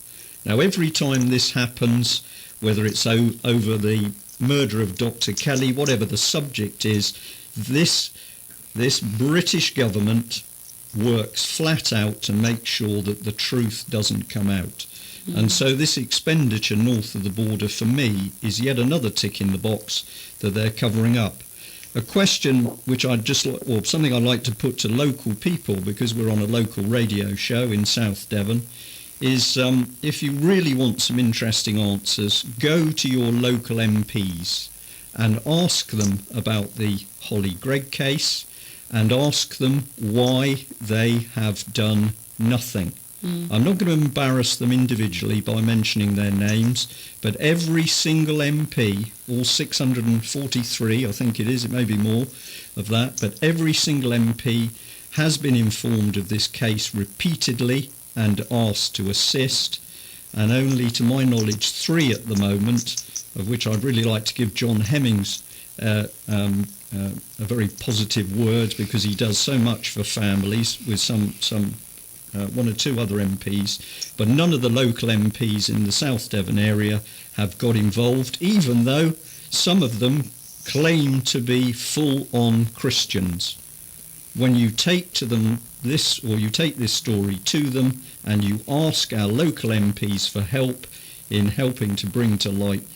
Now, every time this happens, whether it's over the murder of Dr. Kelly, whatever the subject is, this British government works flat out to make sure that the truth doesn't come out. And so this expenditure north of the border, for me, is yet another tick in the box that they're covering up. A question which something I'd like to put to local people, because we're on a local radio show in South Devon, is if you really want some interesting answers, go to your local MPs and ask them about the Holly Gregg case, and ask them why they have done nothing. I'm not going to embarrass them individually by mentioning their names, but every single MP, all 643, I think it is, it may be more of that, but every single MP has been informed of this case repeatedly and asked to assist, and only, to my knowledge, 3 at the moment, of which I'd really like to give John Hemmings a very positive word, because he does so much for families with some 1 or 2 other MPs, but none of the local MPs in the South Devon area have got involved, even though some of them claim to be full-on Christians. When you take to them this, or you take this story to them, and you ask our local MPs for help in helping to bring to light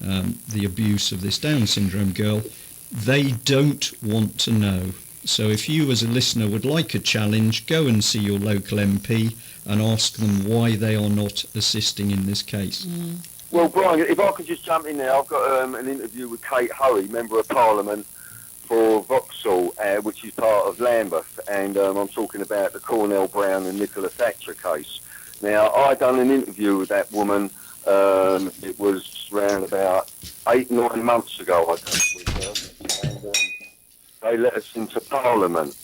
the abuse of this Down syndrome girl, they don't want to know. So if you as a listener would like a challenge, go and see your local MP and ask them why they are not assisting in this case. Well, Brian, if I could just jump in there, I've got an interview with Kate Hoey, Member of Parliament for Vauxhall, which is part of Lambeth, and I'm talking about the Cornell Brown and Nicola Thatcher case. Now, I done an interview with that woman, it was around about 8-9 months ago I done it with her, and they let us into Parliament.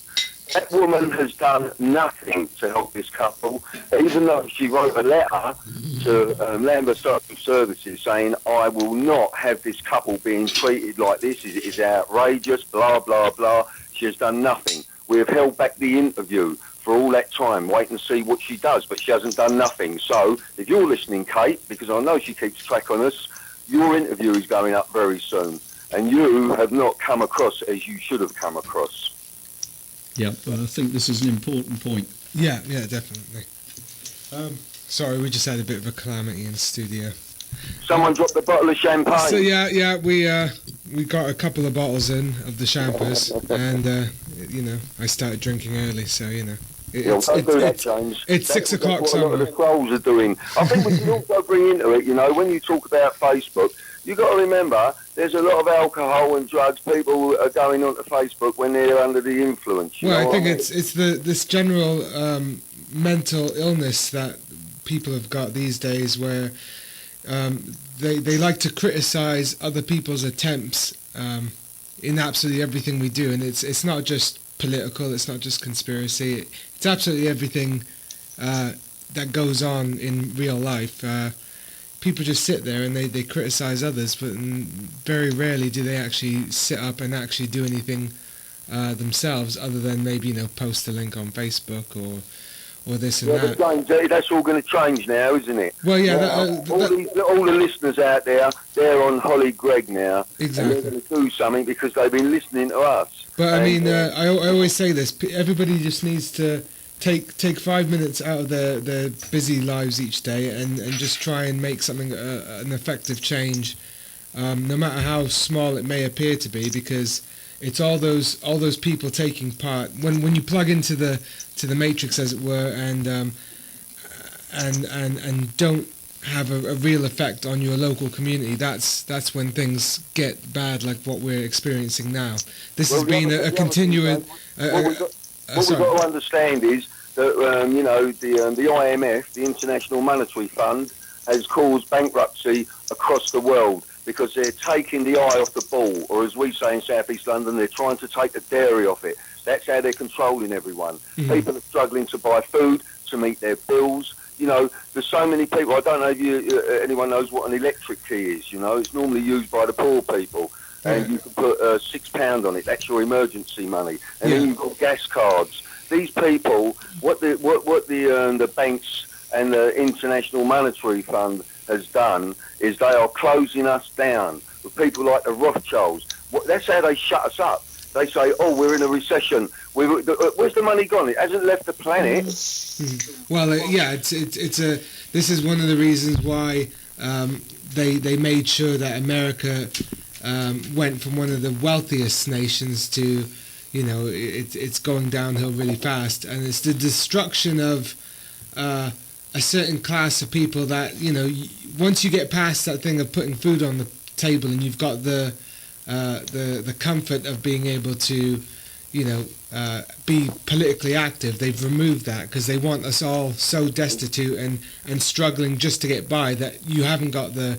That woman has done nothing to help this couple, even though she wrote a letter to Lambeth Social Services saying, I will not have this couple being treated like this. It is outrageous, blah, blah, blah. She has done nothing. We have held back the interview for all that time, wait and see what she does, but she hasn't done nothing. So, if you're listening, Kate, because I know she keeps track on us, your interview is going up very soon. And you have not come across as you should have come across. Yeah, but I think this is an important point. Yeah, definitely. Sorry, we just had a bit of a calamity in the studio. Someone dropped a bottle of champagne. So yeah, we got a couple of bottles in of the champers, and I started drinking early, so Don't do that, James. It's That's 6 o'clock what a lot of the somewhere. trolls are doing. I think we can also bring into it, when you talk about Facebook, you've got to remember there's a lot of alcohol and drugs. People are going onto Facebook when they're under the influence. Well, I think it's this general mental illness that people have got these days, where they like to criticise other people's attempts in absolutely everything we do, and it's not just political, it's not just conspiracy, it's absolutely everything that goes on in real life. People just sit there and they criticise others, but very rarely do they actually sit up and actually do anything themselves, other than maybe post a link on Facebook or this and that. James, that's all going to change now, isn't it? Well, yeah. All the listeners out there, they're on Holly Gregg now. Exactly. And they're going to do something because they've been listening to us. But I mean, I always say this: everybody just needs to take 5 minutes out of their busy lives each day and just try and make something an effective change, no matter how small it may appear to be, because it's all those people taking part. When you plug into the matrix, as it were, and don't have a real effect on your local community, that's when things get bad, like what we're experiencing now. This has been a continuing. What we've got to understand is that the IMF, the International Monetary Fund, has caused bankruptcy across the world because they're taking the eye off the ball, or as we say in South East London, they're trying to take the dairy off it. That's how they're controlling everyone. Mm-hmm. People are struggling to buy food, to meet their bills. There's so many people. I don't know if anyone knows what an electric key is. It's normally used by the poor people. And you can put £6 on it. That's your emergency money. And then you've got gas cards. These people, what the banks and the International Monetary Fund has done is they are closing us down. With people like the Rothschilds, that's how they shut us up. They say, "Oh, we're in a recession. Where's the money gone? It hasn't left the planet." Well, this is one of the reasons why they made sure that America went from one of the wealthiest nations to, it's going downhill really fast, and it's the destruction of a certain class of people that, once you get past that thing of putting food on the table and you've got the comfort of being able to, be politically active. They've removed that because they want us all so destitute and struggling just to get by that you haven't got the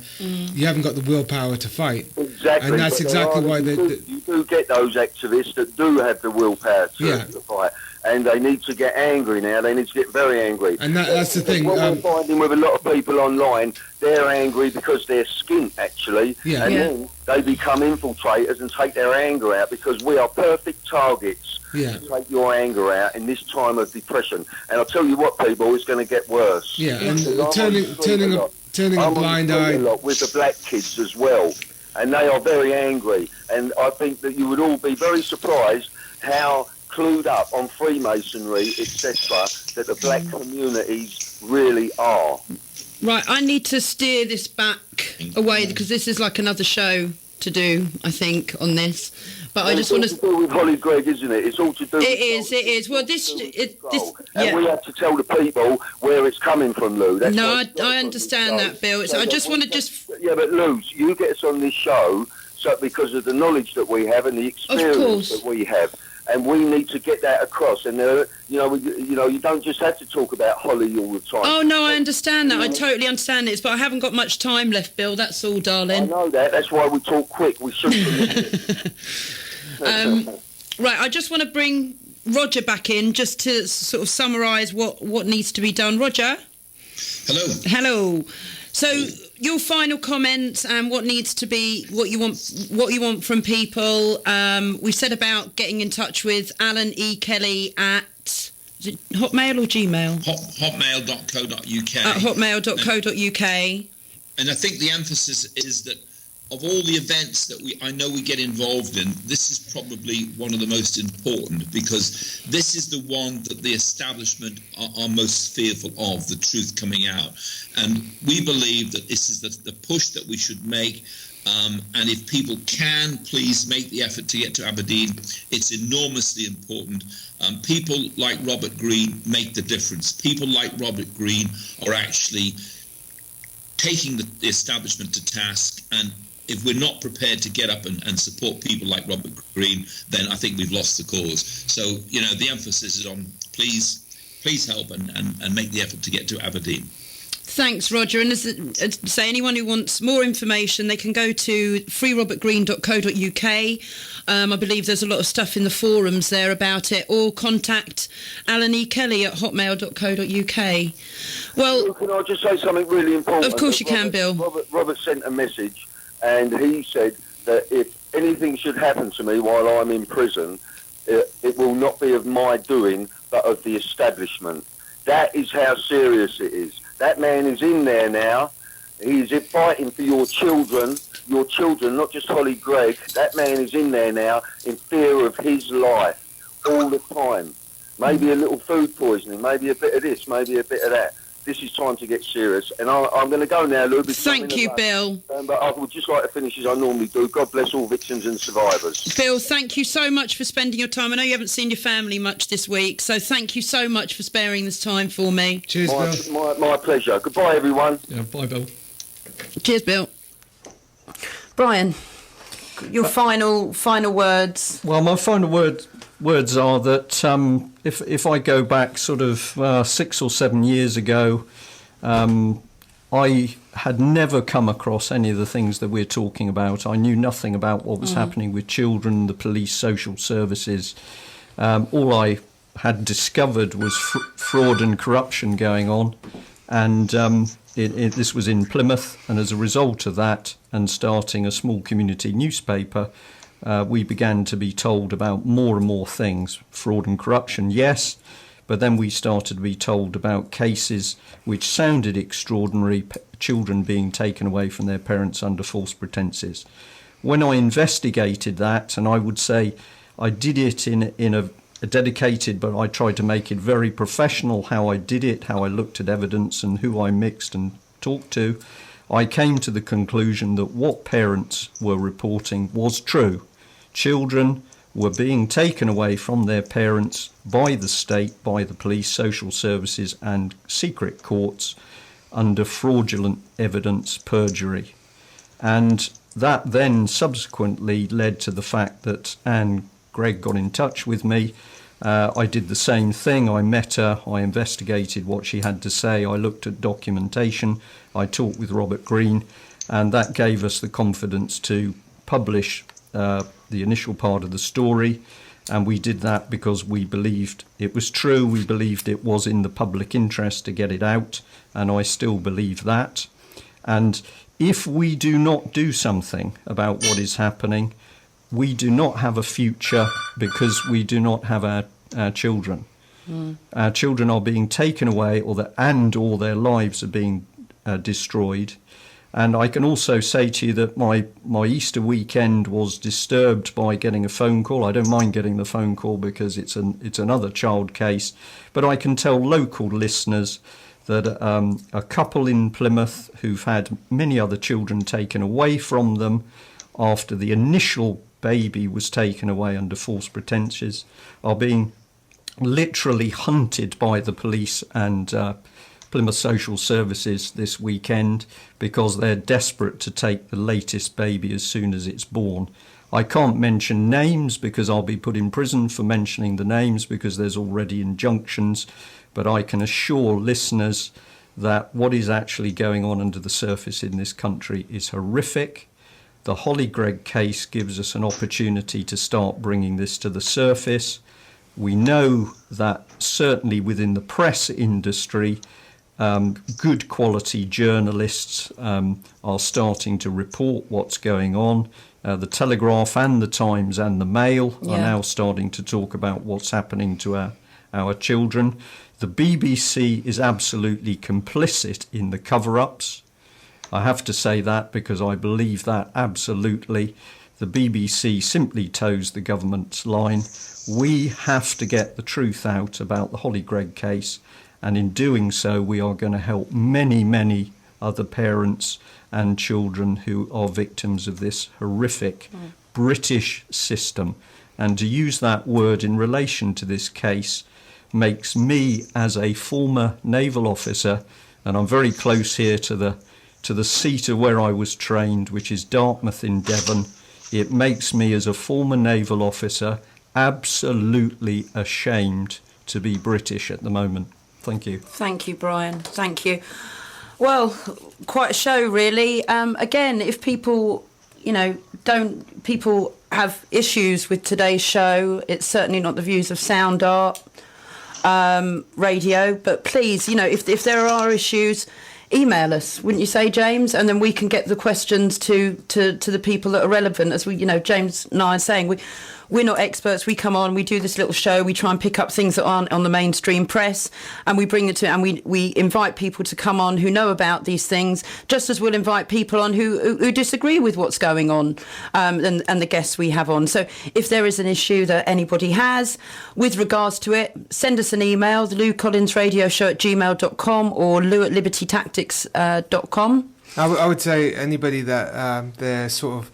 willpower to fight. Exactly, and that's exactly why you do get those activists that do have the willpower to fight, and they need to get angry now. They need to get very angry. And that's the thing. What we're finding with a lot of people online, they're angry because they're skint, actually, and then they become infiltrators and take their anger out, because we are perfect targets to take your anger out in this time of depression. And I'll tell you what, people, it's going to get worse. Yeah, and turning a blind eye. A lot with the black kids as well, and they are very angry. And I think that you would all be very surprised how clued up on Freemasonry, etc., that the black communities really are. Right, I need to steer this back away because this is like another show to do, I think, on this. But I just want to. It's all to do with Holly Gregg, isn't it? It's all to do. It is. Well, this. And we have to tell the people where it's coming from, Lou. That's I understand that, Bill. So I just want to Yeah, but Lou, you get us on this show because of the knowledge that we have and the experience that we have. And we need to get that across. And you don't just have to talk about Holly all the time. Oh no, I understand that. I totally understand this, but I haven't got much time left, Bill. That's all, darling. I know that. That's why we talk quick. We shouldn't. Right, I just want to bring Roger back in just to sort of summarise what needs to be done. Roger. Hello. So your final comments and what needs to be, what you want from people. We said about getting in touch with Alan E. Kelly at, is it Hotmail or Gmail? Hotmail.co.uk. At hotmail.co.uk. And I think the emphasis is that of all the events that I know we get involved in, this is probably one of the most important, because this is the one that the establishment are most fearful of, the truth coming out. And we believe that this is the push that we should make. And if people can, please make the effort to get to Aberdeen. It's enormously important. People like Robert Greene make the difference. People like Robert Greene are actually taking the establishment to task, and if we're not prepared to get up and support people like Robert Greene, then I think we've lost the cause. So, the emphasis is on please help and make the effort to get to Aberdeen. Thanks, Roger. And say anyone who wants more information, they can go to freerobertgreene.co.uk. I believe there's a lot of stuff in the forums there about it, or contact Alan E. Kelly at hotmail.co.uk. Well, can I just say something really important? Of course you can, Bill. Robert sent a message, and he said that if anything should happen to me while I'm in prison, it will not be of my doing, but of the establishment. That is how serious it is. That man is in there now. He's fighting for your children, not just Holly Gregg. That man is in there now in fear of his life all the time. Maybe a little food poisoning, maybe a bit of this, maybe a bit of that. This is time to get serious. And I'm going to go now, Lou. Thank you, Bill. But I would just like to finish as I normally do. God bless all victims and survivors. Bill, thank you so much for spending your time. I know you haven't seen your family much this week, so thank you so much for sparing this time for me. Cheers, Bill. My pleasure. Goodbye, everyone. Yeah, bye, Bill. Cheers, Bill. Brian, your final words. Well, my final words are that if I go back sort of 6 or 7 years ago, I had never come across any of the things that we're talking about. I knew nothing about what was happening with children, the police, social services. All I had discovered was fraud and corruption going on, and this was in Plymouth, and as a result of that and starting a small community newspaper, we began to be told about more and more things. Fraud and corruption, yes, but then we started to be told about cases which sounded extraordinary, children being taken away from their parents under false pretences. When I investigated that, and I would say I did it in a dedicated, but I tried to make it very professional how I did it, how I looked at evidence and who I mixed and talked to, I came to the conclusion that what parents were reporting was true. Children were being taken away from their parents by the state, by the police, social services and secret courts under fraudulent evidence, perjury. And that then subsequently led to the fact that Anne Greg got in touch with me. I did the same thing. I met her. I investigated what she had to say. I looked at documentation. I talked with Robert Green, and that gave us the confidence to publish the initial part of the story. And we did that because we believed it was true. We believed it was in the public interest to get it out. And I still believe that. And if we do not do something about what is happening, we do not have a future because we do not have our children. Our children are being taken away, or their lives are being destroyed. And I can also say to you that my Easter weekend was disturbed by getting a phone call. I don't mind getting the phone call because it's another child case. But I can tell local listeners that a couple in Plymouth who've had many other children taken away from them after the initial baby was taken away under false pretenses are being literally hunted by the police and Plymouth Social Services this weekend because they're desperate to take the latest baby as soon as it's born. I can't mention names because I'll be put in prison for mentioning the names because there's already injunctions, but I can assure listeners that what is actually going on under the surface in this country is horrific. The Holly Gregg case gives us an opportunity to start bringing this to the surface. We know that certainly within the press industry, good quality journalists are starting to report what's going on. The Telegraph and the Times and the Mail are now starting to talk about what's happening to our children. The BBC is absolutely complicit in the cover-ups. I have to say that because I believe that absolutely. The BBC simply toes the government's line. We have to get the truth out about the Holly Gregg case, and in doing so we are going to help many, many other parents and children who are victims of this horrific British system. And to use that word in relation to this case makes me, as a former naval officer, and I'm very close here to the seat of where I was trained, which is Dartmouth in Devon, it makes me, as a former naval officer, absolutely ashamed to be British at the moment. Thank you. Thank you, Brian. Thank you. Well, quite a show, really. Again, if people, people have issues with today's show, it's certainly not the views of Sound Art Radio. But please, if there are issues, email us, wouldn't you say, James? And then we can get the questions to the people that are relevant. As we, James and I are saying, we're not experts. We come on, we do this little show, we try and pick up things that aren't on the mainstream press, and we bring it to, and we invite people to come on who know about these things, just as we'll invite people on who disagree with what's going on, and the guests we have on. So if there is an issue that anybody has with regards to it, send us an email, the Lou Collins Radio Show at gmail.com or lou@libertytactics.com. I would say anybody that they're sort of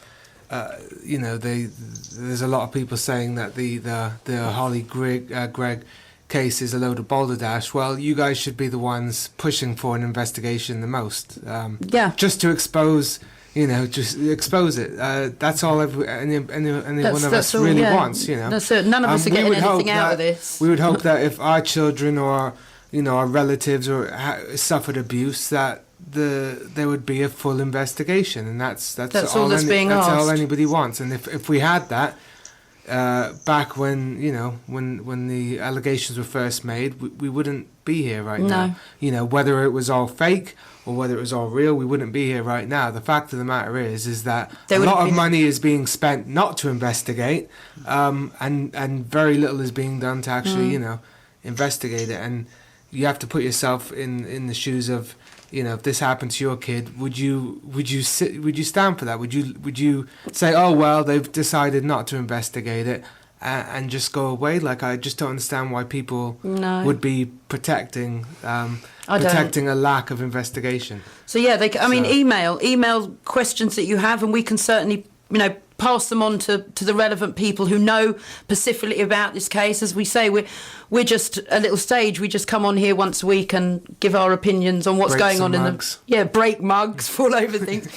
there's a lot of people saying that the Holly Gregg case is a load of balderdash. Well, you guys should be the ones pushing for an investigation the most. Just to expose, just expose it. That's all any one of us really wants. That's it. None of us are getting anything out of this. We would hope that if our children or our relatives or suffered abuse, that there would be a full investigation, and that's all that's being asked. That's all anybody wants. And if we had that back when when the allegations were first made, we wouldn't be here right now. Whether it was all fake or whether it was all real, we wouldn't be here right now. The fact of the matter is that a lot of money is being spent not to investigate, and very little is being done to actually investigate it. And you have to put yourself in the shoes of, if this happened to your kid, would you stand for that? Would you say, oh well, they've decided not to investigate it, and just go away? Like, I just don't understand why people would be protecting a lack of investigation. So email questions that you have, and we can certainly pass them on to the relevant people who know specifically about this case. As we say, we're just a little stage. We just come on here once a week and give our opinions on what's going on in the break mugs, fall over things.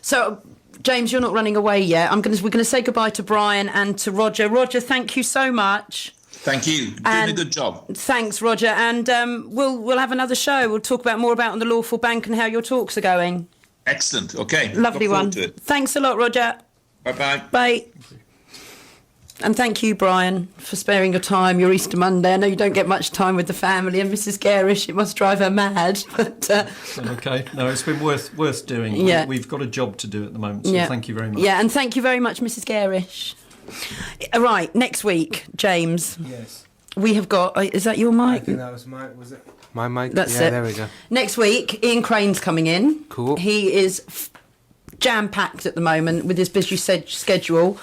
So James, you're not running away yet. We're going to say goodbye to Brian and to Roger. Roger, thank you so much. Thank you. Doing a good job. Thanks, Roger. And we'll have another show. We'll talk about more about the Lawful Bank and how your talks are going. Excellent. Okay. Lovely Look one. forward to it. Thanks a lot, Roger. Bye-bye. Bye. And thank you, Brian, for sparing your time, your Easter Monday. I know you don't get much time with the family, and Mrs. Gerrish, it must drive her mad. But okay, no, it's been worth doing. Yeah. We've got a job to do at the moment, so thank you very much. Yeah, and thank you very much, Mrs. Gerrish. Right, next week, James. Yes. We have got... Is that your mic? I think that was was it? My mic? That's yeah, it. there we go. Next week, Ian Crane's coming in. Cool. He is jam-packed at the moment with his busy schedule.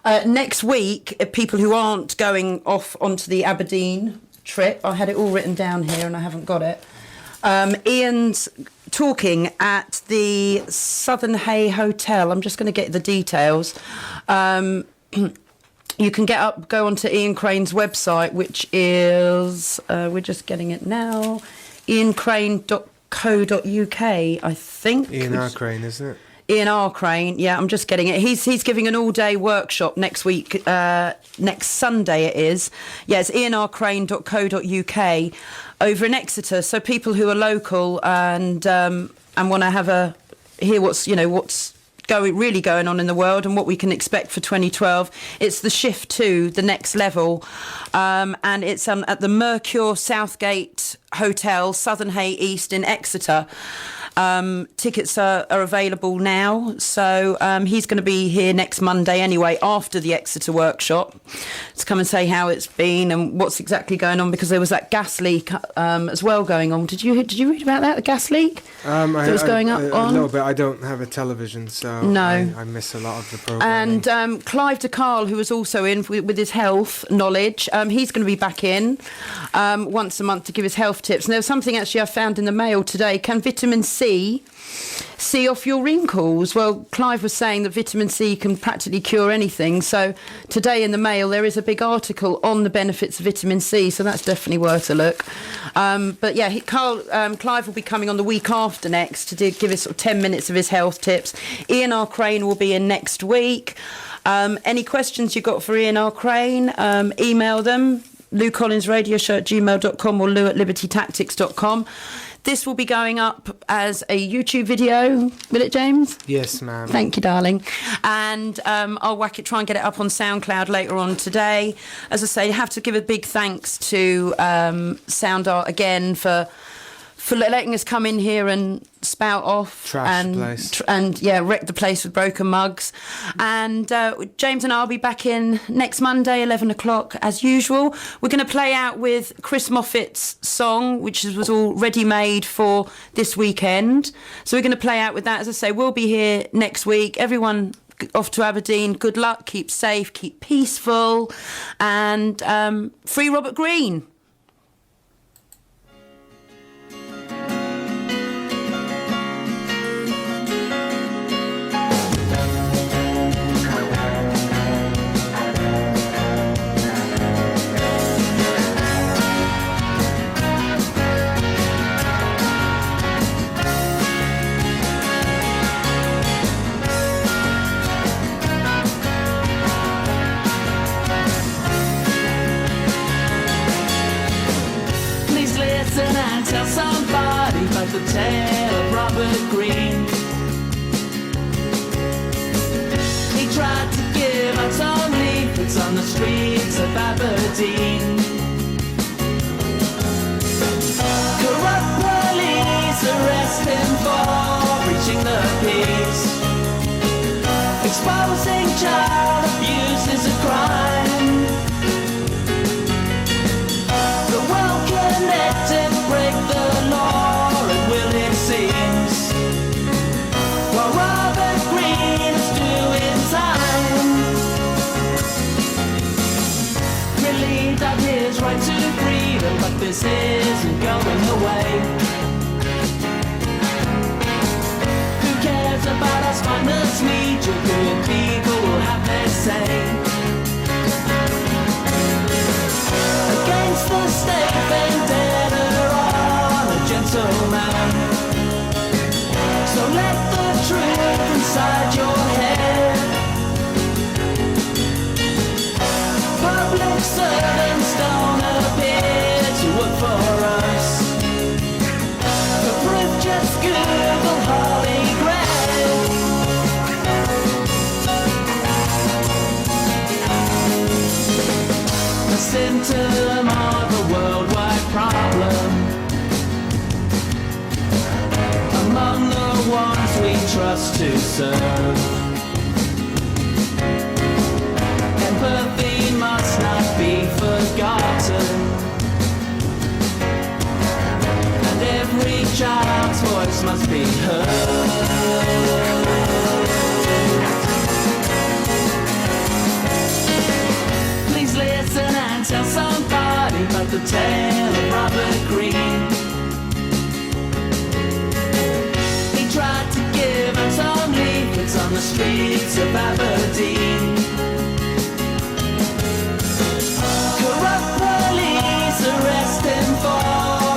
Next week, people who aren't going off onto the Aberdean trip, I had it all written down here and I haven't got it. Ian's talking at the Southern Hay Hotel. I'm just going to get the details. You can go onto Ian Crane's website, which is, we're just getting it now, iancrane.co.uk, I think. Ian R. Crane, isn't it? Ian R. Crane, yeah, I'm just getting it. He's giving an all-day workshop next week, next Sunday it is. Yeah, it's ianrcrane.co.uk over in Exeter. So people who are local and want to hear what's really going on in the world and what we can expect for 2012. It's the shift to the next level, and it's at the Mercure Southgate Hotel, Southern Hay East in Exeter. Tickets are available now, so he's going to be here next Monday anyway, after the Exeter workshop, to come and say how it's been and what's exactly going on, because there was that gas leak as well going on. Did you read about that, the gas leak that was going on? A little bit. I don't have a television, so no. I miss a lot of the programming. And Clive de Carl, who was also in with his health knowledge, he's going to be back in once a month to give his health tips. And there was something actually I found in the mail today. Can vitamin C see off your wrinkles? Well, Clive was saying that vitamin C can practically cure anything. So today in the Mail there is a big article on the benefits of vitamin C, so that's definitely worth a look. But yeah, Clive will be coming on the week after next to give us sort of 10 minutes of his health tips. Ian R. Crane will be in next week. Any questions you got for Ian R. Crane, email them, loucollinsradioshow@gmail.com or lou@libertytactics.com. This will be going up as a YouTube video, will it, James? Yes, ma'am. Thank you, darling. And I'll try and get it up on SoundCloud later on today. As I say, I have to give a big thanks to Sound Art again for letting us come in here and spout off trash the place. And wreck the place with broken mugs. And James and I'll be back in next Monday, 11 o'clock as usual. We're going to play out with Chris Moffat's song, which was all ready made for this weekend. So we're going to play out with that. As I say, we'll be here next week. Everyone off to Aberdeen, good luck, keep safe, keep peaceful, and free Robert Greene. Tell somebody about the tale of Robert Greene. He tried to give out some leaflets on the streets of Aberdeen. Corrupt police arrest him for breaching the peace. Exposing child abuse is a crime. The well-connected break the law, and will it seems, while Robert Greene is doing time. Relieved of his right to freedom, but this isn't going away. Who cares about us mindless media? Good people will have their say. Against the state vendetta on a gentleman. So let the truth inside your head symptom of a worldwide problem. Among the ones we trust to serve, empathy must not be forgotten, and every child's voice must be heard. Please listen and tell somebody about the tale of Robert Greene. He tried to give us some leaflets on the streets of Aberdeen. Corrupt police arrest him for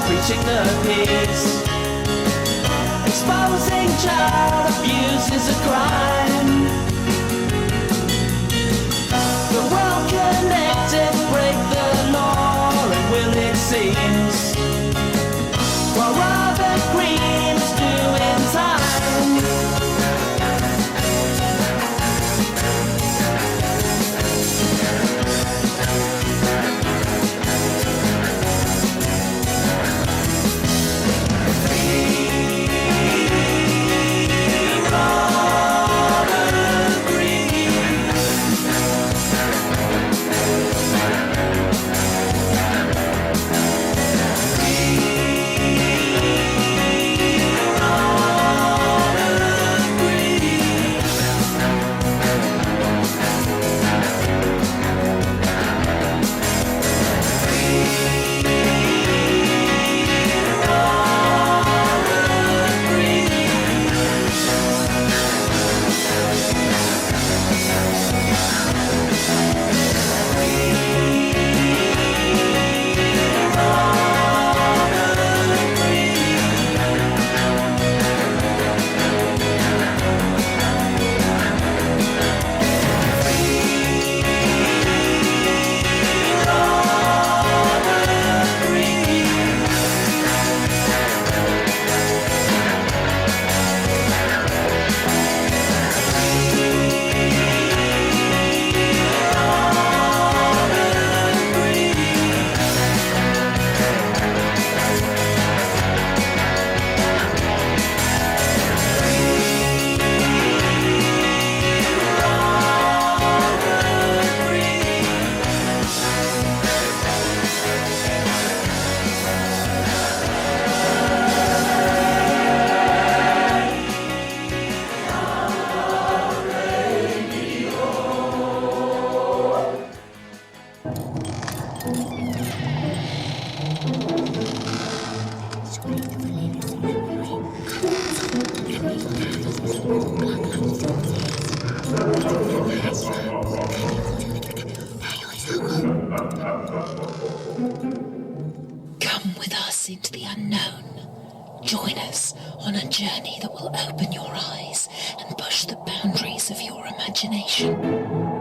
preaching the peace. Exposing child abuse is a crime. The well-connected break the law, and will it seems, while Robert Greene is doing time. Come with us into the unknown. Join us on a journey that will open your eyes and push the boundaries of your imagination.